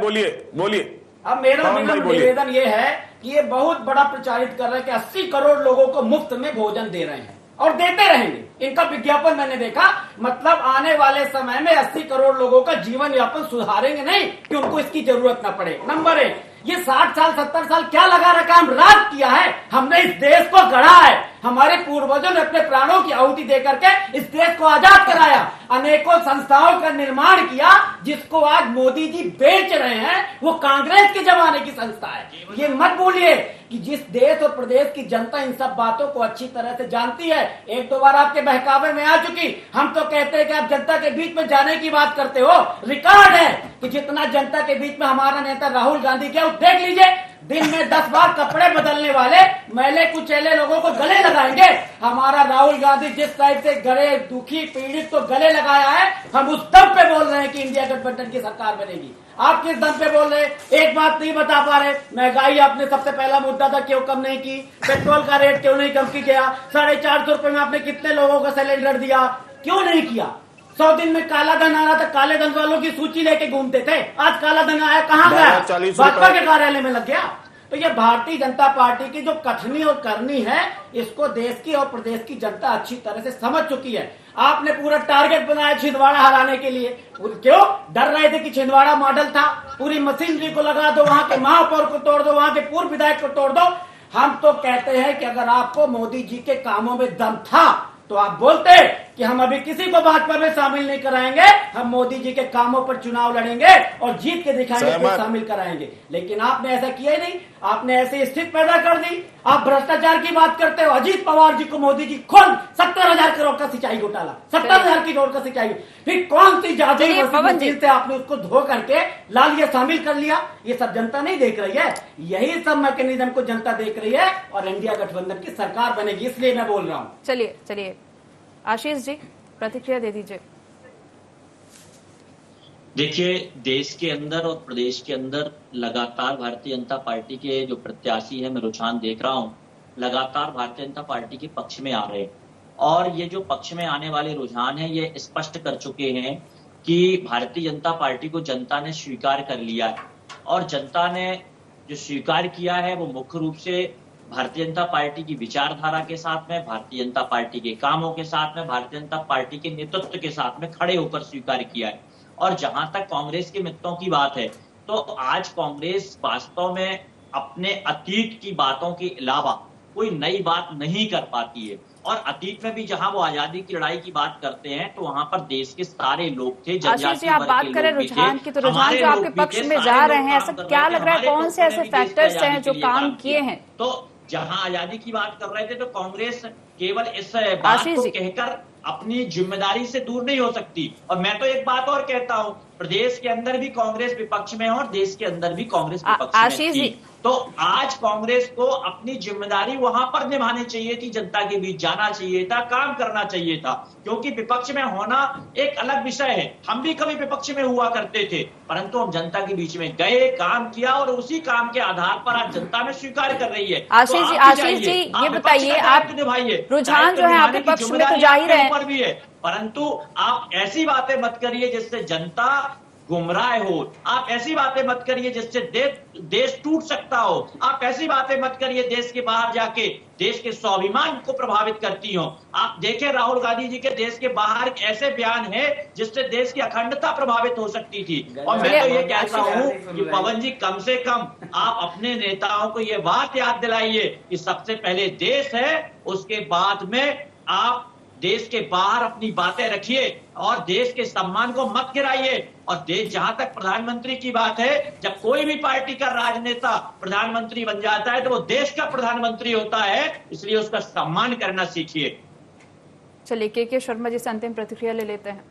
बोलिए। अब मेरा निवेदन ये है कि ये बहुत बड़ा प्रचारित कर रहे हैं कि 80 करोड़ लोगों को मुफ्त में भोजन दे रहे हैं और देते रहेंगे। इनका विज्ञापन मैंने देखा, मतलब आने वाले समय में 80 करोड़ लोगों का जीवन यापन सुधारेंगे नहीं कि उनको इसकी जरूरत न पड़े। नंबर 1, ये 60 साल 70 साल क्या लगा रखा, हम राज किया है, हमने इस देश को गढ़ा है, हमारे पूर्वजों ने अपने प्राणों की आहुति देकर के इस देश को आजाद कराया, अनेकों संस्थाओं का निर्माण किया, जिसको आज मोदी जी बेच रहे हैं वो कांग्रेस के जमाने की संस्था है। ये मत भूलिए कि जिस देश और प्रदेश की जनता इन सब बातों को अच्छी तरह से जानती है। 1-2 बार आपके बहकावे में आ चुकी। हम तो कहते हैं कि आप जनता के बीच में जाने की बात करते हो, रिकॉर्ड है कि जितना जनता के बीच में हमारा नेता राहुल गांधी गया, देख लीजिए, दिन में 10 बार कपड़े बदलने वाले मैले कुचैले लोगों को गले लगाएंगे। हमारा राहुल गांधी जिस टाइप से गरीब, दुखी, पीड़ित को गले लगाया है, हम उस दम पे बोल रहे हैं कि इंडिया गठबंधन की सरकार बनेगी। आप किस दम पे बोल रहे हैं? एक बात नहीं बता पा रहे। महंगाई आपने सबसे पहला मुद्दा था, क्यों कम नहीं की? पेट्रोल का रेट क्यों नहीं कम किया? 450 रुपए में आपने कितने लोगों को सिलेंडर दिया? क्यों नहीं किया? 100 दिन में काला धन आ रहा था, काले धन वालों की सूची लेके घूमते थे, आज काला धन आया, कहाँ गया? भाजपा के कार्यालय में लग गया। तो ये भारतीय जनता पार्टी की जो कथनी और करनी है, इसको देश की और प्रदेश की जनता अच्छी तरह से समझ चुकी है। आपने पूरा टारगेट बनाया छिंदवाड़ा हराने के लिए। क्यों डर रहे थे कि छिंदवाड़ा मॉडल था, पूरी मशीनरी को लगा दो, वहां के महापौर को तोड़ दो, वहां के पूर्व विधायक को तोड़ दो। हम तो कहते हैं कि अगर आपको मोदी जी के कामों में दम था तो आप बोलते कि हम अभी किसी को भाजपा में शामिल नहीं कराएंगे, हम मोदी जी के कामों पर चुनाव लड़ेंगे और जीत के दिखाएंगे, फिर शामिल कराएंगे। लेकिन आपने ऐसा किया ही नहीं, आपने ऐसी स्थिति पैदा कर दी। आप भ्रष्टाचार की बात करते हो, अजीत पवार जी को मोदी जी खुद 70,000 करोड़ का सिंचाई घोटाला, 70,000 करोड़ का सिंचाई, फिर कौन सी जादुई मशीन से आपने उसको धो करके ला लिया, शामिल कर लिया? ये सब जनता नहीं देख रही है, यही सब मैकेनिज्म को जनता देख रही है और इंडिया गठबंधन की सरकार बनेगी, इसलिए मैं बोल रहा हूँ। चलिए आशीष जी प्रतिक्रिया दे दीजिए। देखिए, देश के अंदर और प्रदेश के अंदर लगातार भारतीय जनता पार्टी के जो प्रत्याशी है, मैं रुझान देख रहा हूँ, लगातार भारतीय जनता पार्टी के पक्ष में आ रहे हैं। और ये जो पक्ष में आने वाले रुझान है, ये स्पष्ट कर चुके हैं कि भारतीय जनता पार्टी को जनता ने स्वीकार कर लिया है। और जनता ने जो स्वीकार किया है वो मुख्य रूप से भारतीय जनता पार्टी की विचारधारा के साथ में, भारतीय जनता पार्टी के कामों के साथ में, भारतीय जनता पार्टी के नेतृत्व के साथ में खड़े होकर स्वीकार किया है। और जहां तक कांग्रेस के मित्रों की बात है, तो आज कांग्रेस वास्तव में अपने अतीत की बातों के अलावा कोई नई बात नहीं कर पाती है। और अतीत में भी जहां वो आजादी की लड़ाई की बात करते हैं तो वहां पर देश के सारे लोग थे, आशीष जी, आप बात करें रुझान की, तो रुझान जो आपके पक्ष में जा रहे हैं, ऐसा क्या लग रहा है, कौन से ऐसे फैक्टर्स हैं जो काम किए हैं? तो जहां आजादी की बात कर रहे थे तो कांग्रेस केवल इस बात को कहकर अपनी जिम्मेदारी से दूर नहीं हो सकती। और मैं तो एक बात और कहता हूं, प्रदेश के अंदर भी कांग्रेस विपक्ष में है और देश के अंदर भी कांग्रेस विपक्ष में थी। तो आज कांग्रेस को अपनी जिम्मेदारी वहां पर निभानी चाहिए थी, जनता के बीच जाना चाहिए था, काम करना चाहिए था। क्योंकि विपक्ष में होना एक अलग विषय है, हम भी कभी विपक्ष में हुआ करते थे, परंतु हम जनता के बीच में गए, काम किया और उसी काम के आधार पर आज जनता में स्वीकार कर रही है। आशीष जी ये बताइए, आप निभाइए, रुझान जो है आपके पक्ष में तो जा ही रहे हैं, भी है, परंतु आप ऐसी बातें मत करिए जिससे जनता गुमराह हो, आप ऐसी बातें मत करिए जिससे देश टूट सकता हो, आप ऐसी बातें मत करिए देश के बाहर जाके देश के स्वाभिमान को प्रभावित करती हो। आप देखें राहुल गांधी जी के देश के बाहर ऐसे बयान है जिससे देश की अखंडता प्रभावित हो सकती थी। और मैं तो ये कहता हूं कि पवन जी, कम से कम आप अपने नेताओं को ये बात याद दिलाइए कि सबसे पहले देश है, उसके बाद में आप देश के बाहर अपनी बातें रखिए और देश के सम्मान को मत गिराइए। और देश, जहां तक प्रधानमंत्री की बात है, जब कोई भी पार्टी का राजनेता प्रधानमंत्री बन जाता है तो वो देश का प्रधानमंत्री होता है, इसलिए उसका सम्मान करना सीखिए। चलिए के शर्मा जी से अंतिम प्रतिक्रिया ले लेते हैं।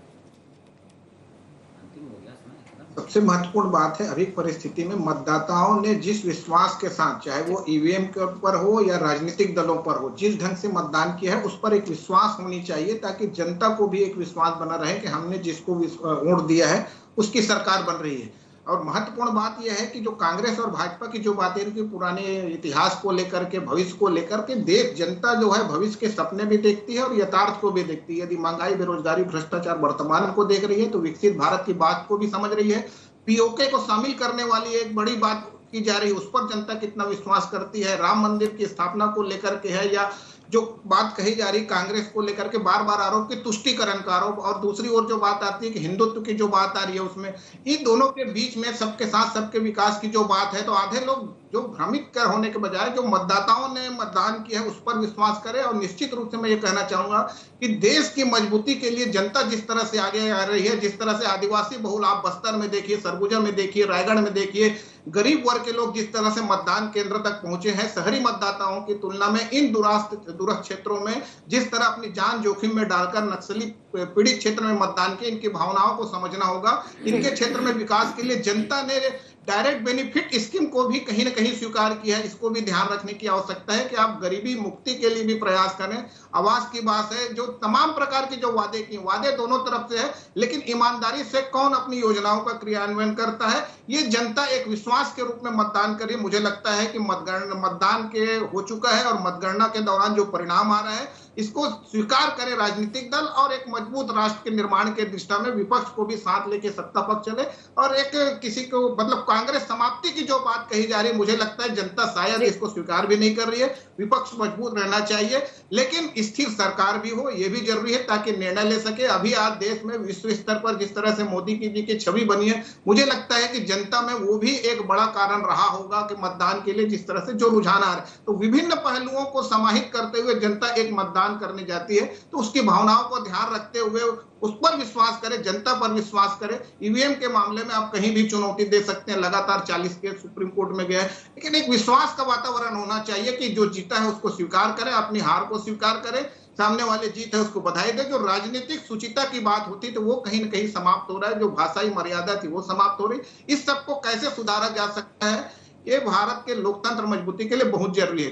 सबसे महत्वपूर्ण बात है, अभी परिस्थिति में मतदाताओं ने जिस विश्वास के साथ, चाहे वो ईवीएम के ऊपर हो या राजनीतिक दलों पर हो, जिस ढंग से मतदान किया है उस पर एक विश्वास होनी चाहिए, ताकि जनता को भी एक विश्वास बना रहे कि हमने जिसको वोट दिया है उसकी सरकार बन रही है। और महत्वपूर्ण बात यह है कि जो कांग्रेस और भाजपा की जो बातें इनकी पुराने इतिहास को लेकर के, भविष्य को लेकर के, देश जनता जो है भविष्य के सपने भी देखती है और यथार्थ को भी देखती है। यदि महंगाई, बेरोजगारी, भ्रष्टाचार वर्तमान को देख रही है तो विकसित भारत की बात को भी समझ रही है। पीओके को शामिल करने वाली एक बड़ी बात की जा रही है, उस पर जनता कितना विश्वास करती है। राम मंदिर की स्थापना को लेकर के है, या जो बात कही जा रही कांग्रेस को लेकर के बार बार आरोप की तुष्टीकरण का आरोप, और दूसरी ओर जो बात आती है कि हिंदुत्व की जो बात आ रही है, उसमें इन दोनों के बीच में सबके साथ सबके विकास की जो बात है, तो आधे लोग जो भ्रमित कर होने के बजाय जो मतदाताओं ने मतदान किया है उस पर विश्वास करें। और निश्चित रूप से मैं ये कहना चाहूंगा कि देश की मजबूती के लिए जनता जिस तरह से आगे आ रही है, जिस तरह से आदिवासी बहुल, आप बस्तर में देखिए, सरगुजा में देखिए, रायगढ़ में देखिए, गरीब वर्ग के लोग जिस तरह से मतदान केंद्र तक पहुंचे हैं, शहरी मतदाताओं की तुलना में इन दूरस्थ क्षेत्रों में जिस तरह अपनी जान जोखिम में डालकर नक्सली पीड़ित क्षेत्र में मतदान किए, इनकी भावनाओं को समझना होगा। इनके क्षेत्र में विकास के लिए जनता ने डायरेक्ट बेनिफिट स्कीम को भी कहीं ना कहीं स्वीकार किया है। इसको भी ध्यान रखने की आवश्यकता है कि आप गरीबी मुक्ति के लिए भी प्रयास करें। आवास की बात है, जो तमाम प्रकार के जो वादे किए, वादे दोनों तरफ से है, लेकिन ईमानदारी से कौन अपनी योजनाओं का क्रियान्वयन करता है, ये जनता एक विश्वास के रूप में मतदान करिए। मुझे लगता है कि मतदान के हो चुका है और मतगणना के दौरान जो परिणाम आ रहा है इसको स्वीकार करें राजनीतिक दल, और एक मजबूत राष्ट्र के निर्माण के दिशा में विपक्ष को भी साथ लेके सत्ता पक्ष चले। और एक किसी को मतलब कांग्रेस समाप्ति की जो बात कही जा रही है, मुझे लगता है जनता शायद इसको स्वीकार भी नहीं कर रही है। विपक्ष मजबूत रहना चाहिए, लेकिन स्थिर सरकार भी हो, ये भी जरूरी है ताकि निर्णय ले सके। अभी आज देश में विश्व स्तर पर जिस तरह से मोदी जी की छवि बनी है, मुझे लगता है कि जनता में वो भी एक बड़ा कारण रहा होगा कि मतदान के लिए जिस तरह से जो रुझान आ रहे, तो विभिन्न पहलुओं को समाहित करते हुए जनता एक मतदान करने जाती है, तो उसकी भावनाओं को ध्यान रखते हुए उस पर विश्वास करें, जनता पर विश्वास करें। ईवीएम के मामले में आप कहीं भी चुनौती दे सकते हैं, लगातार 40 केस सुप्रीम कोर्ट में गया है, लेकिन एक विश्वास का वातावरण होना चाहिए कि जो जीता है उसको स्वीकार करें, अपनी हार को स्वीकार करें, सामने वाले जीत है उसको बधाई दे। जो राजनीतिक सुचिता की बात होती तो वो कहीं ना कहीं समाप्त हो रहा है, जो भाषाई मर्यादा थी वो समाप्त हो रही। इस सबको कैसे सुधारा जा सकता है, ये भारत के लोकतंत्र मजबूती के लिए बहुत जरूरी है।